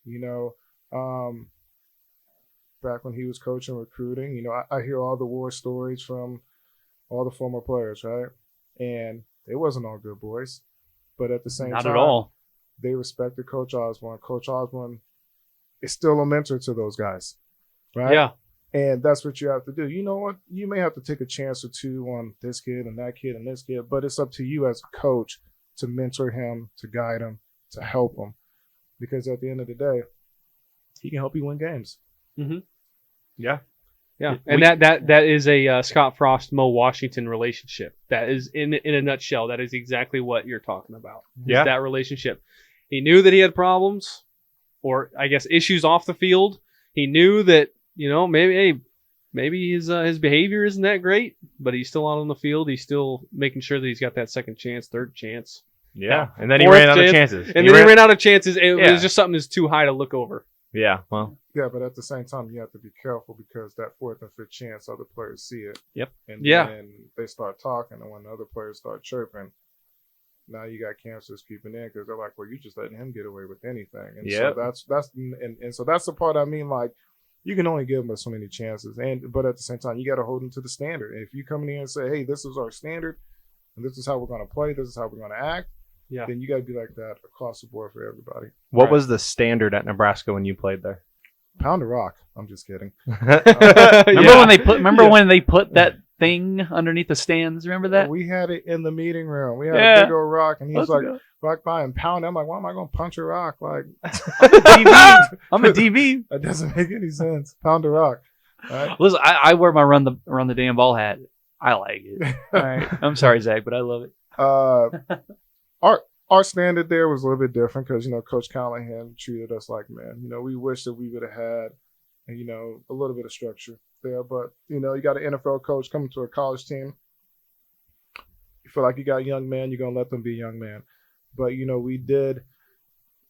Back when he was coaching recruiting, I hear all the war stories from all the former players, right? And they wasn't all good boys. But at the same time, Not at all. they respected Coach Osborne. Coach Osborne is still a mentor to those guys, right? Yeah. And that's what you have to do. You know what? You may have to take a chance or 2 on this kid and that kid and this kid, but it's up to you as a coach to mentor him, to guide him, to help him. Because at the end of the day, he can help you win games. Mhm. Yeah. Yeah, and that is a Scott Frost Mo Washington relationship. That is in a nutshell. That is exactly what you're talking about. Yeah. That relationship. He knew that he had problems, or I guess issues off the field. He knew that maybe his behavior isn't that great, but he's still out on the field. He's still making sure that he's got that second chance, third chance. Yeah. And then he Fourth ran out of chance. chances. And then he ran out of chances. It Yeah. was just something that's too high to look over. Yeah. Well. Yeah, but at the same time, you have to be careful because that fourth and fifth chance, other players see it. Yep. And Yeah. then they start talking, and when the other players start chirping, now you got cancers creeping in because they're like, well, you just letting him get away with anything. And Yep. so so that's the part I mean, like, you can only give them so many chances. But at the same time, you got to hold them to the standard. And if you come in here and say, hey, this is our standard, and this is how we're going to play, this is how we're going to act, Yeah. then you got to be like that across the board for everybody. What Right. was the standard at Nebraska when you played there? Pound a rock. I'm just kidding. Remember when they put that thing underneath the stands? Remember that? We had it in the meeting room. We had Yeah. a big old rock, and he's Let's like, go. rock by and pound it. I'm like, why am I going to punch a rock? Like, I'm a DB. that doesn't make any sense. Pound a rock. Right? Listen, I wear my run the damn ball hat. I like it. All right. I'm sorry, Zach, but I love it. Our standard there was a little bit different because, Coach Callahan treated us like men. We wish that we would have had, a little bit of structure there. But, you got an NFL coach coming to a college team. You feel like you got a young man, you're going to let them be a young man. But, we did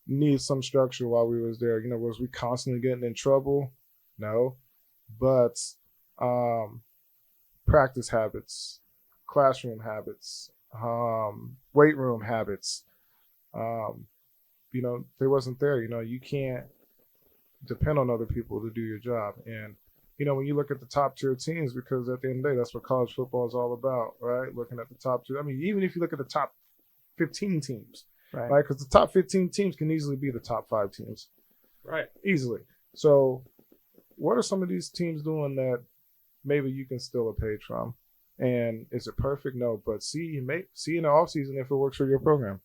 need some structure while we was there. Was we constantly getting in trouble? No. But practice habits, classroom habits, weight room habits, they wasn't there. You can't depend on other people to do your job. And, when you look at the top tier teams, because at the end of the day, that's what college football is all about, right? Looking at the top tier. I mean, even if you look at the top 15 teams, right? Because the top 15 teams can easily be the top 5 teams. Right. Easily. So what are some of these teams doing that maybe you can steal a page from? And is it perfect? No, but see in the offseason if it works for your program.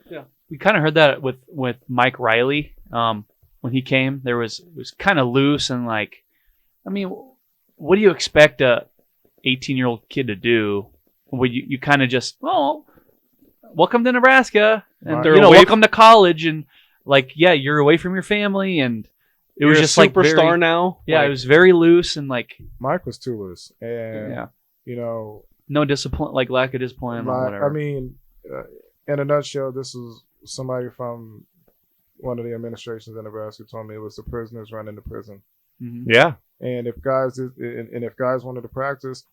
Yeah, we kind of heard that with Mike Riley when he came. It was kind of loose and like, I mean, what do you expect a 18-year-old kid to do? Would you kind of just, welcome to Nebraska and Right. welcome to college and like, yeah, you're away from your family and it was You're just a like superstar very, now. Yeah, Like, it was very loose and like, Mike was too loose. And, yeah, no discipline, like lack of discipline or whatever. I mean, in a nutshell, this is somebody from one of the administrations in Nebraska told me it was the prisoners running the prison. Mm-hmm. Yeah. And if guys wanted to practice,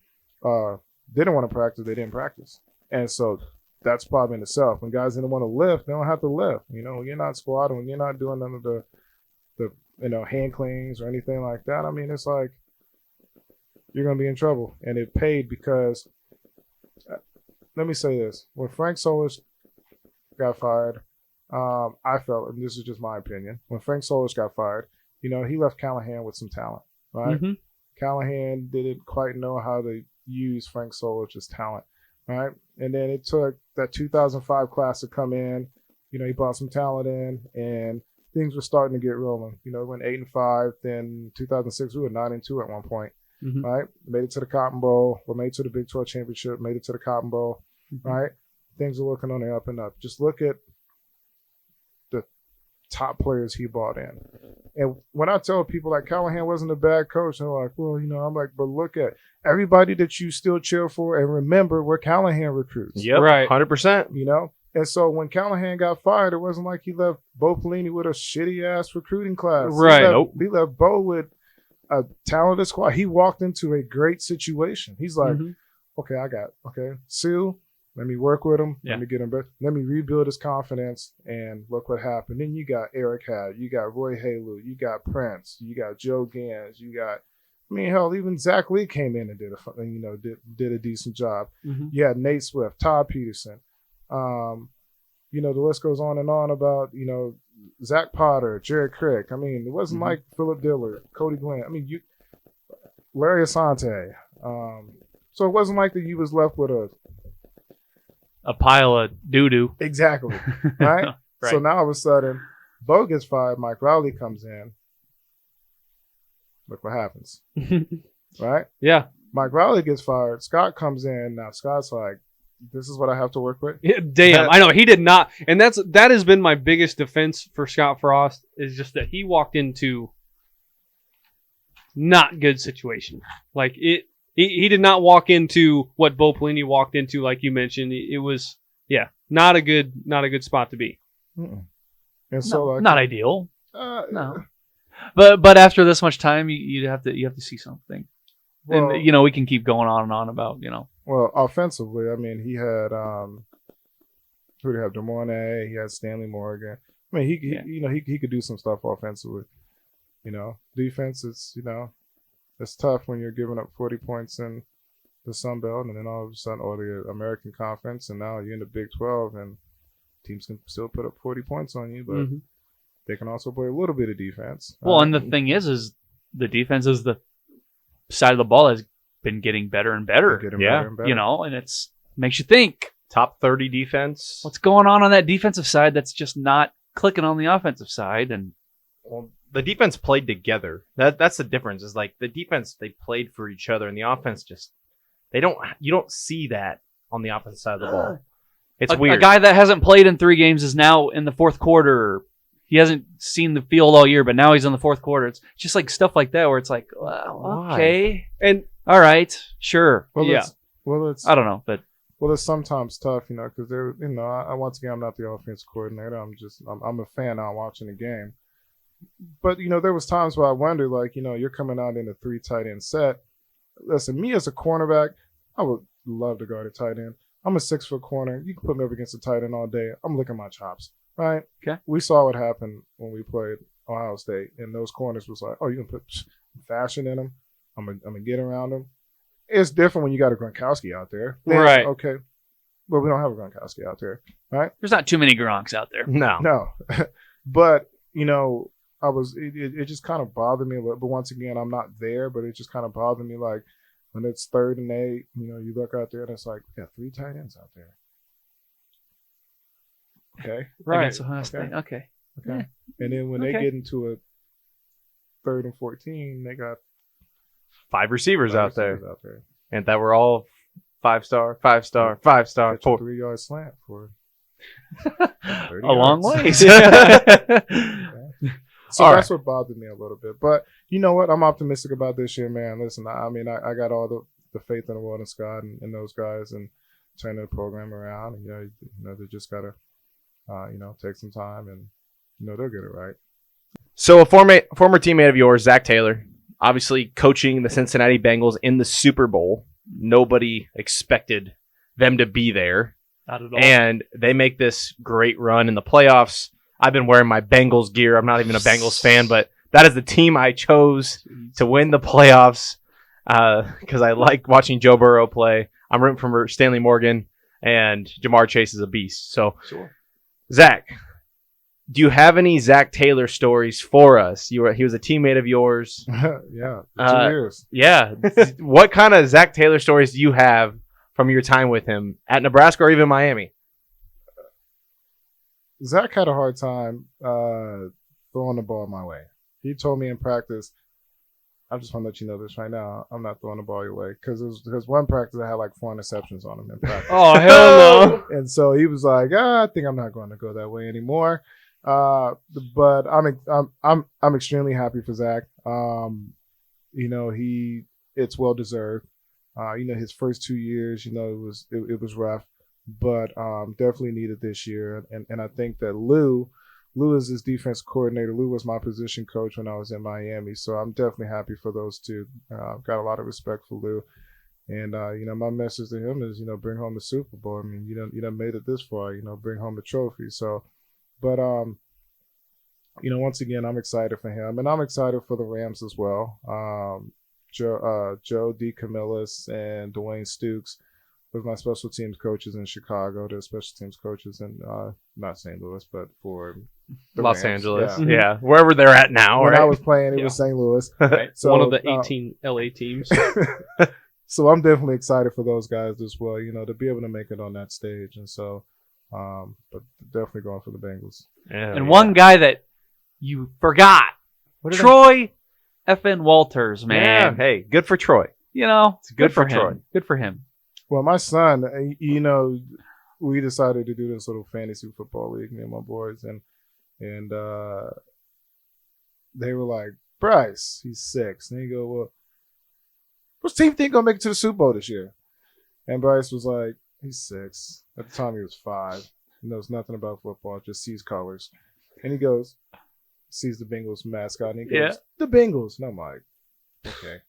didn't want to practice, they didn't practice. And so that's problem in itself. When guys didn't want to lift, they don't have to lift. When you're not squatting, when you're not doing none of the hand cleans or anything like that, I mean, it's like you're going to be in trouble. And it paid because, let me say this. When Frank Solich got fired, I felt, and this is just my opinion, when Frank Solich got fired, he left Callahan with some talent, right? Mm-hmm. Callahan didn't quite know how to use Frank Solich's talent, right? And then it took that 2005 class to come in. He brought some talent in, and things were starting to get rolling. Went 8-5. Then 2006, we were 9-2 at one point, Mm-hmm. right? Made it to the Cotton Bowl. We made it to the Big 12 championship. Made it to the Cotton Bowl, right? Things are looking on the up and up. Just look at the top players he brought in. And when I tell people like Callahan wasn't a bad coach, they're like, well, I'm like, but look at everybody that you still cheer for and remember where Callahan recruits. Yep. Right. 100%. And so when Callahan got fired, it wasn't like he left Bo Pelini with a shitty ass recruiting class. Right. He left Bo with a talented squad. He walked into a great situation. He's like, okay, Sue, let me work with him. Yeah. Let me get him better. Let me rebuild his confidence. And look what happened. Then you got Eric Hadd. You got Roy Halu. You got Prince. You got Joe Gans. You got, hell, even Zach Lee came in and did a decent job. Mm-hmm. You had Nate Swift, Todd Peterson. The list goes on and on about, Zach Potter, Jared Crick. It wasn't like Philip Dillard, Cody Glenn. Larry Asante. So it wasn't like that you was left with A pile of doo-doo. exactly, right? Right. So now all of a sudden, Bo gets fired, Mike Riley comes in, Look what happens, right? Yeah. Mike Riley gets fired. Scott comes in. Now Scott's like, this is what I have to work with. Yeah, damn, I know he did not, and that has been my biggest defense for Scott Frost is just that he walked into not good situation. Like he did not walk into what Bo Pelini walked into, like you mentioned. It was not a good spot to be. Mm-mm. And so like, not ideal. no. But after this much time, you have to see something. Well, And we can keep going on and on about Well, offensively, I mean, he had who did he have? DeMornay. He had Stanley Morgan. I mean, he could do some stuff offensively. Defense is it's tough when you're giving up 40 points in the Sun Belt, and then all of a sudden, or the American Conference, and now you're in the Big 12, and teams can still put up 40 points on you, but they can also play a little bit of defense. Well, and the thing is the defense is the side of the ball has been getting better and better. Getting better and better. And it's makes you think, Top 30 defense. what's going on that defensive side that's just not clicking on the offensive side? And Well, the defense played together. That's the difference. Is like the defense, they played for each other, and the offense you don't see that on the offensive side of the ball. It's weird. A guy that hasn't played in 3 games is now in the fourth quarter. He hasn't seen the field all year, but now he's in the fourth quarter. It's just like stuff like that where it's like, well, okay, And all right, sure, Well, yeah. it's I don't know, but Well, it's sometimes tough, because they're, once again, I'm not the offense coordinator. I'm a fan now watching the game. But, there was times where I wondered, like, you're coming out in a 3 tight end set. Listen, me as a cornerback, I would love to guard a tight end. I'm a 6-foot corner. You can put me up against a tight end all day. I'm licking my chops, right? Okay. We saw what happened when we played Ohio State, and those corners was like, oh, you can put fashion in them. I'm gonna get around them. It's different when you got a Gronkowski out there. Then, Right. Okay. But we don't have a Gronkowski out there, right? there's not too many Gronks out there. No. No. But, it just kind of bothered me a little. But once again, I'm not there, but it just kind of bothered me. Like when it's 3rd and 8, you look out there and it's like, yeah, 3 tight ends out there. Okay. Against Ohio State. Okay. Okay. And then when they get into a 3rd and 14, they got 5 receivers out there. out there. And that were all 5-star, 5-star, 5-star, Catch a 4. 3-yard slant for A 30 long yards. ways. So All that's what bothered me a little bit. But you know what? I'm optimistic about this year, man. Listen, I got all the faith in the world in Scott and those guys and turning the program around. And, they just got to, take some time and, they'll get it right. So a former teammate of yours, Zack Taylor, obviously coaching the Cincinnati Bengals in the Super Bowl. Nobody expected them to be there. Not at all. And they make this great run in the playoffs. I've been wearing my Bengals gear. I'm not even a Bengals fan, but that is the team I chose to win the playoffs because I like watching Joe Burrow play. I'm rooting for Stanley Morgan, and Jamar Chase is a beast. So, Sure. Zach, do you have any Zack Taylor stories for us? He was a teammate of yours. Yeah, 2 years. Yeah. What kind of Zack Taylor stories do you have from your time with him at Nebraska or even Miami? Zack had a hard time throwing the ball my way. He told me in practice, I just want to let you know this right now, I'm not throwing the ball your way. Because one practice I had like 4 interceptions on him in practice. oh hell no. And so he was like, I think I'm not going to go that way anymore. But I'm extremely happy for Zack. It's well deserved. His first 2 years, it was rough, but definitely needed this year. And I think that Lou is his defense coordinator. Lou was my position coach when I was in Miami, so I'm definitely happy for those two. Got a lot of respect for Lou. And my message to him is, bring home the Super Bowl. I mean, you done made it this far. Bring home the trophy. So, but once again, I'm excited for him, and I'm excited for the Rams as well. Joe DeCamillis and Dwayne Stukes was my special teams coaches in Chicago. They're special teams coaches in not St. Louis, but for the Los Rams. Angeles. Yeah. Yeah. Wherever they're at now. When right? I was playing, it Yeah. was St. Louis. Right. So, One of the 18 LA teams. So I'm definitely excited for those guys as well, to be able to make it on that stage. And so, but definitely going for the Bengals. Yeah, And one guy that you forgot, What did Troy effing Walters, man. Yeah, hey, good for Troy. You know, it's good for him. Troy. Good for him. Well, my son, you know, we decided to do this little fantasy football league, me and my boys, and they were like, Bryce, he's 6. And he go, well, which team think gonna make it to the Super Bowl this year? And Bryce was like, he's 6. At the time, he was 5. He knows nothing about football, just sees colors. And he goes, sees the Bengals mascot, and he goes, the Bengals. And I'm like, okay.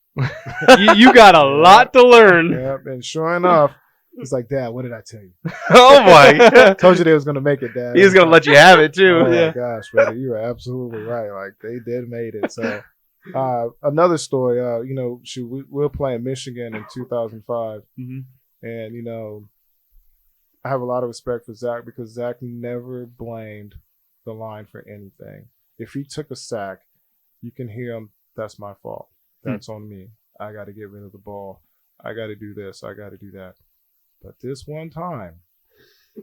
you got a lot to learn. Yep. And sure enough, he's like, Dad, what did I tell you? Oh my! Told you they was gonna make it, Dad. He was gonna let you have it too. Oh my gosh, brother, you were absolutely right. Like they did made it. So another story. You know, we were playing Michigan in 2005, and you know, I have a lot of respect for Zack because Zack never blamed the line for anything. If he took a sack, you can hear him. That's my fault. That's on me. I got to get rid of the ball. I got to do this. I got to do that. But this one time,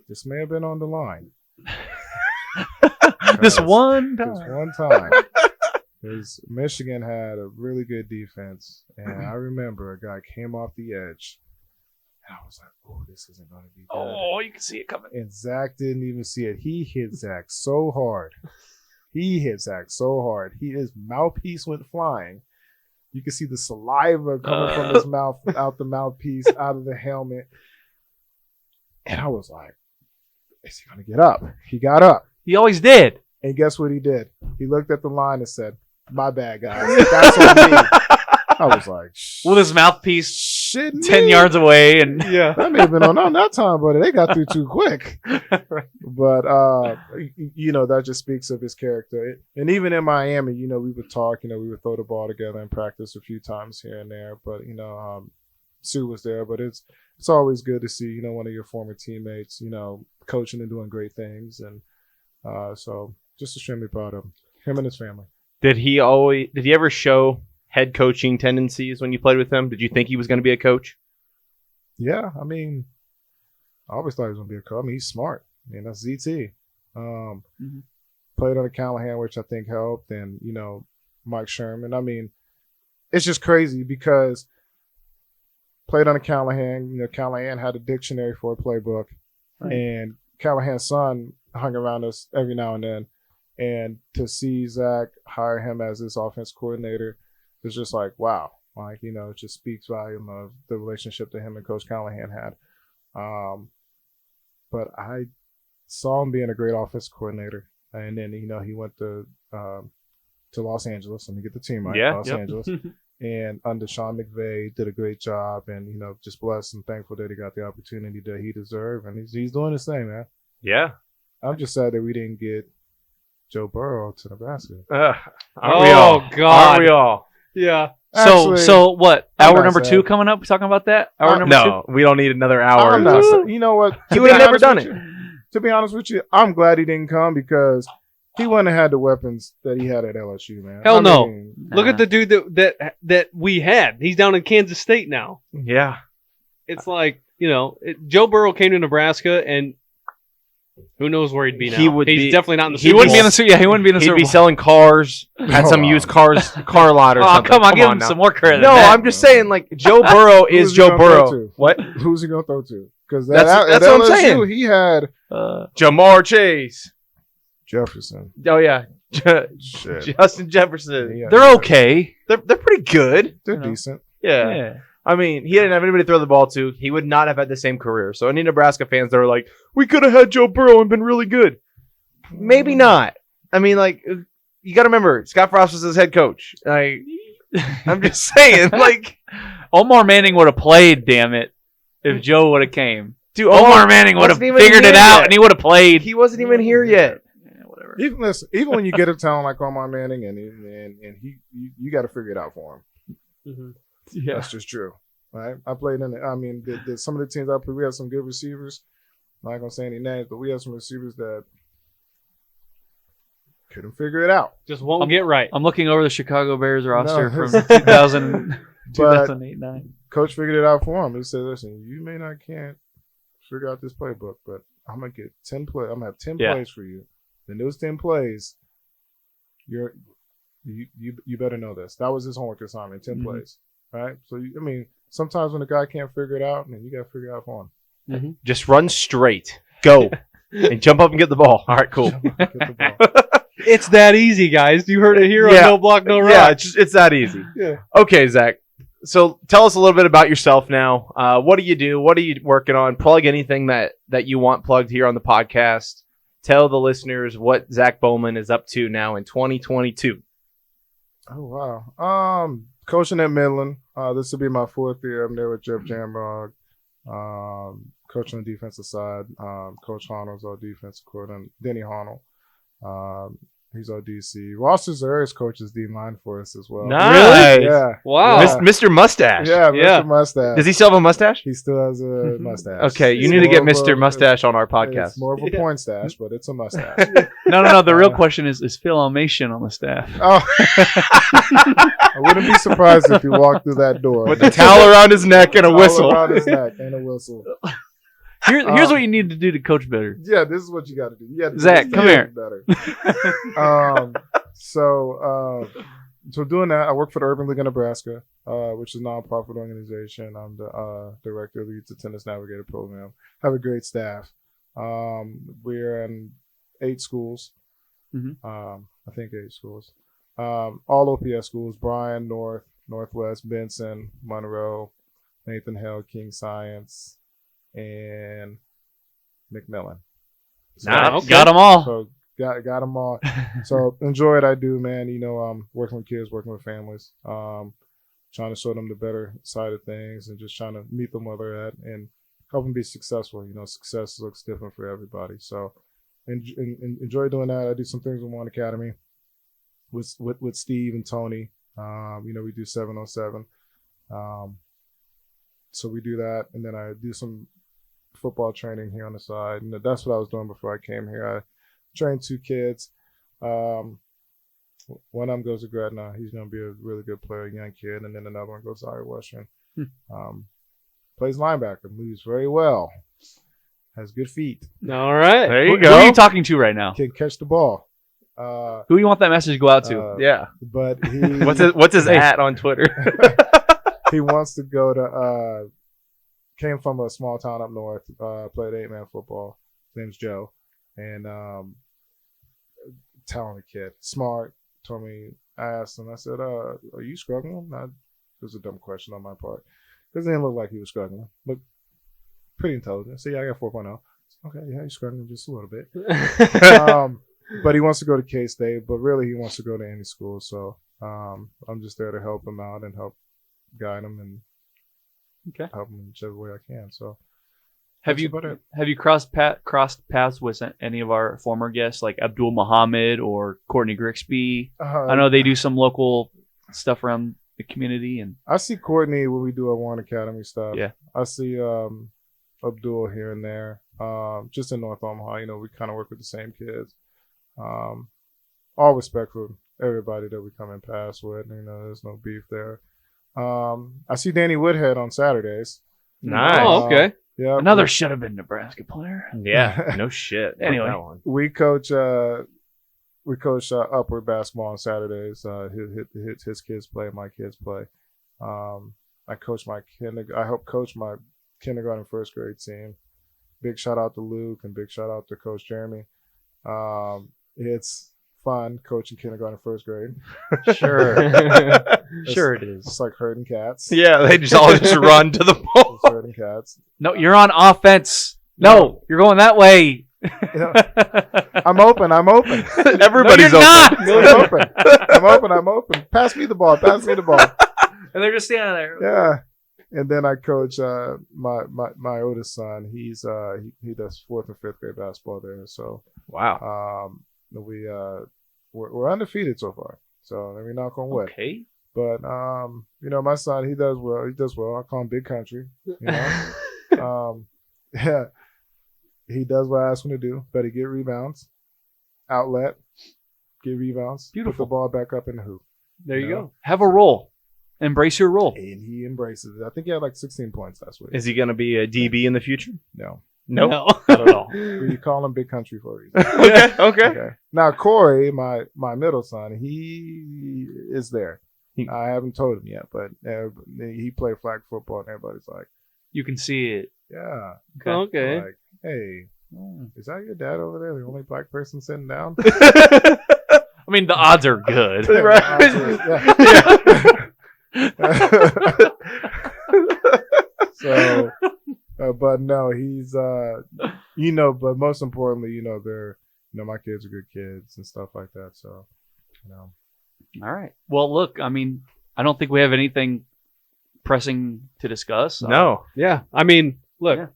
this may have been on the line. This one time. Because Michigan had a really good defense. And I remember a guy came off the edge. And I was like, oh, this isn't going to be good. Oh, you can see it coming. And Zack didn't even see it. He hit Zack so hard. His mouthpiece went flying. You could see the saliva coming from his mouth, out the mouthpiece, out of the helmet. And I was like, is he going to get up? He got up. He always did. And guess what he did? He looked at the line and said, my bad, guys. That's on me. I was like, with his mouthpiece shit, 10 yards away. And that may have been on that time, but they got through too quick. Right. But, you know, that just speaks of his character. And even in Miami, you know, we would talk, you know, we would throw the ball together and practice a few times here and there. But, you know, Sue was there. But it's always good to see, you know, one of your former teammates, you know, coaching and doing great things. And so just extremely proud of him and his family. Did he ever show head coaching tendencies when you played with him? Did you think he was going to be a coach? Yeah, I mean, I always thought he was going to be a coach. I mean, he's smart. I mean, that's ZT. Played under Callahan, which I think helped, and, you know, Mike Sherman. I mean, it's just crazy because played under Callahan. You know, Callahan had a dictionary for a playbook, and Callahan's son hung around us every now and then. And to see Zack hire him as his offense coordinator is just like, wow. Like, you know, it just speaks volume of the relationship that him and Coach Callahan had. But I saw him being a great offense coordinator. And then, you know, he went to Los Angeles. Let me get the team right. Yeah, Los Angeles. And under Sean McVay, did a great job. And, you know, just blessed and thankful that he got the opportunity that he deserved. And he's doing his thing, man. Yeah. I'm just sad that we didn't get Joe Burrow to Nebraska. Aren't we all? God. Aren't we all? Yeah. So what? I'm Hour not number sad. 2 coming up? We talking about that? Hour number No, we don't need another hour. I'm not sad. You know what? He To would be have never honest done with it. you- To be honest with you, I'm glad he didn't come because he wouldn't have had the weapons that he had at LSU, man. Hell I no. mean, Look at the dude that we had. He's down in Kansas State now. Yeah. It's like, you know, Joe Burrow came to Nebraska, and who knows where he'd be now. He's definitely not in the He Super wouldn't Bowl. be in the Super. Yeah, he wouldn't be in the He'd Super be Bowl. selling cars at some Oh, used car lot or Oh, something. come on, give him now. some more credit. No, than that. I'm just saying, like, Joe Burrow is Who's he Joe gonna throw Burrow. to? What? Who's he going to throw to? Because That's at what I'm LSU, saying. he had Jamar Chase. Jefferson. Oh, yeah. Shit. Justin Jefferson. Yeah, They're okay. They're pretty good. They're You know. decent. Yeah. I mean, he didn't have anybody to throw the ball to. He would not have had the same career. So any Nebraska fans that are like, we could have had Joe Burrow and been really good. Maybe not. I mean, like, you got to remember, Scott Frost was his head coach. I'm just saying, like, Omar Manning would have played, damn it, if Joe would have came. dude, Omar Manning would have wasn't even figured it here out, yet. and he would have played. He wasn't even here yet. Yeah, whatever. Even when you get a talent like Omar Manning, and you got to figure it out for him. Mhm. Yeah. That's just true. Right? I played in it. I mean, some of the teams I played, we had some good receivers. I'm not going to say any names, but we had some receivers that couldn't figure it out. Just won't get right. I'm looking over the Chicago Bears roster No. from 2000, But 2008-9. Coach figured it out for him. He said, listen, you may not can't figure out this playbook, but I'm going to get 10 plays. I'm going to have 10 Yeah. plays for you. Then those 10 plays, You better know this. That was his homework assignment, 10 Mhm. plays, right? So, sometimes when a guy can't figure it out, you got to figure it out for him. Just run straight. Go. And jump up and get the ball. All right, cool. Get the ball. It's that easy, guys. You heard it here Yeah. on No Block, No Rock. Yeah, it's that easy. Yeah. Okay, Zach. So tell us a little bit about yourself now. What do you do? What are you working on? Plug anything that you want plugged here on the podcast. Tell the listeners what Zack Bowman is up to now in 2022. Oh, wow. Coaching at Midland. This will be my 4th year. I'm there with Jeff Jamrog. Coaching on the defensive side. Coach Honnold's our defensive coordinator. Denny Honnold. He's our DC. Ross Cesarius coaches D-line for us as well. Nice. Yeah. Wow. Yeah. Mr. Mustache. Yeah, Mr. Yeah. Mustache. Does he still have a mustache? He still has a mustache. Okay, you It's need to get more of Mr. a- Mustache on our podcast. It's more of a Yeah. point stash, but it's a mustache. No. The real question is Phil Almation on the staff? Oh, I wouldn't be surprised if he walked through that door With the towel around his neck and a Towel whistle. around his neck and a whistle. Here's what you need to do to coach better. Yeah, this is what you got to do. You got to Zach, do come this here. better. So doing that, I work for the Urban League of Nebraska, which is a nonprofit organization. I'm the director of the Youth Attendance Navigator program. Have a great staff. We're in 8 schools. Mhm. I think 8 schools. All OPS schools: Bryan, North, Northwest, Benson, Monroe, Nathan Hale, King Science, and McMillan. Nah, okay. Got them all. So got them all. So enjoy what I do, man. Working with kids, working with families, trying to show them the better side of things, and just trying to meet them where they're at and help them be successful. Success looks different for everybody. So enjoy doing that. I do some things with One Academy with Steve and Tony. We do 707. So we do that, and then I do some football training here on the side, and that's what I was doing before I came here. I trained 2 kids. One of them goes to Gretna. He's going to be a really good player, young kid, and then another one goes to Iowa Western. Plays linebacker, moves very well, has good feet, All right. There Who you are go. you talking to right now? can catch the ball. Who you want that message to go out to? Yeah. But he What's his at on Twitter? he wants to go to came from a small town up north, played 8-man football. His name's Joe, and talented kid, smart. Told me, I asked him, I said, are you struggling? It was a dumb question on my part, because it didn't look like he was struggling. Looked pretty intelligent. So yeah, I got 4.0. Okay, yeah, he's struggling just a little bit. But he wants to go to K-State, but really he wants to go to any school. So I'm just there to help him out and help guide him and help him in whichever way I can. So Have that's you about it. have you crossed paths with any of our former guests, like Abdul Muhammad or Courtney Grixby? I know they do some local stuff around the community, and I see Courtney when we do our Warren Academy stuff. Yeah. I see Abdul here and there. Just in North Omaha, we kind of work with the same kids. All respect for everybody that we come in past with. There's no beef there. I see Danny Woodhead on Saturdays. Nice. Oh, okay. Yeah, another should have been Nebraska player. Yeah. No shit. Anyway. That one. we coach upward basketball on Saturdays. His kids play, my kids play. I help coach my kindergarten, first grade team. Big shout out to Luke and big shout out to Coach Jeremy. It's fun coaching kindergarten, first grade. Sure, sure it is. It's like herding cats. Yeah, they just all just run to the ball. It's herding cats. No, you're on offense. No, you're going that way. I'm open. Everybody's No, you're open. not. I'm open. Pass me the ball. And they're just standing there. Yeah. And then I coach my oldest son. He does 4th and 5th grade basketball there. So Wow. we're undefeated so far. So let me knock on wood. Okay. But my son, he does well. I call him Big Country. Yeah. He does what I ask him to do. Better get rebounds, outlet, get rebounds, Beautiful. put the ball back up in the hoop. There you go. Have a role. Embrace your role. And he embraces it. I think he had like 16 points last week. Is he going to be a DB in the future? No. Nope. No. Not at all. We call him Big Country for a reason. Okay. Okay. Now Corey, my middle son, he is there. I haven't told him yet, but he played flag football, and everybody's like, You can see it. "Yeah, Okay. like, hey, is that your dad over there? The only black person sitting down?" I mean, the odds are good. So, but no, he's but most importantly, they're my kids are good kids and stuff like that. So, All right. Well, look, I mean, I don't think we have anything pressing to discuss. No. Yeah. I mean, look, Yeah.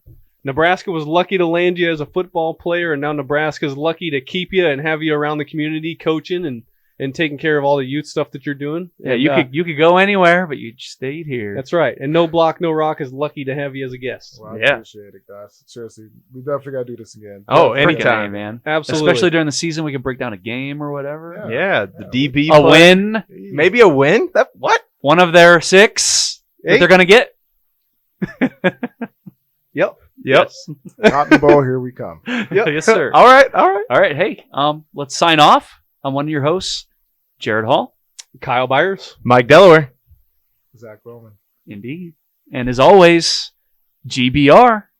Nebraska was lucky to land you as a football player, and now Nebraska's lucky to keep you and have you around the community coaching and taking care of all the youth stuff that you're doing. Yeah, And, you could go anywhere, but you stayed here. That's right. And No Block, No Rock is lucky to have you as a guest. well, I Yeah. appreciate it, guys. Seriously, we definitely got to do this again. Oh, Freaking anytime. A, man. Absolutely. Especially during the season, we can break down a game or whatever. Yeah, the DB A play. win. Maybe a win? That what? One of their 6 that Hey. they're going to get. Yep. Yep. Cotton Bowl, here we come. Yes, sir. All right. All right. Hey, let's sign off. I'm one of your hosts, Jared Hall. Kyle Byers. Mike Delaware. Zack Bowman. Indeed. And as always, GBR.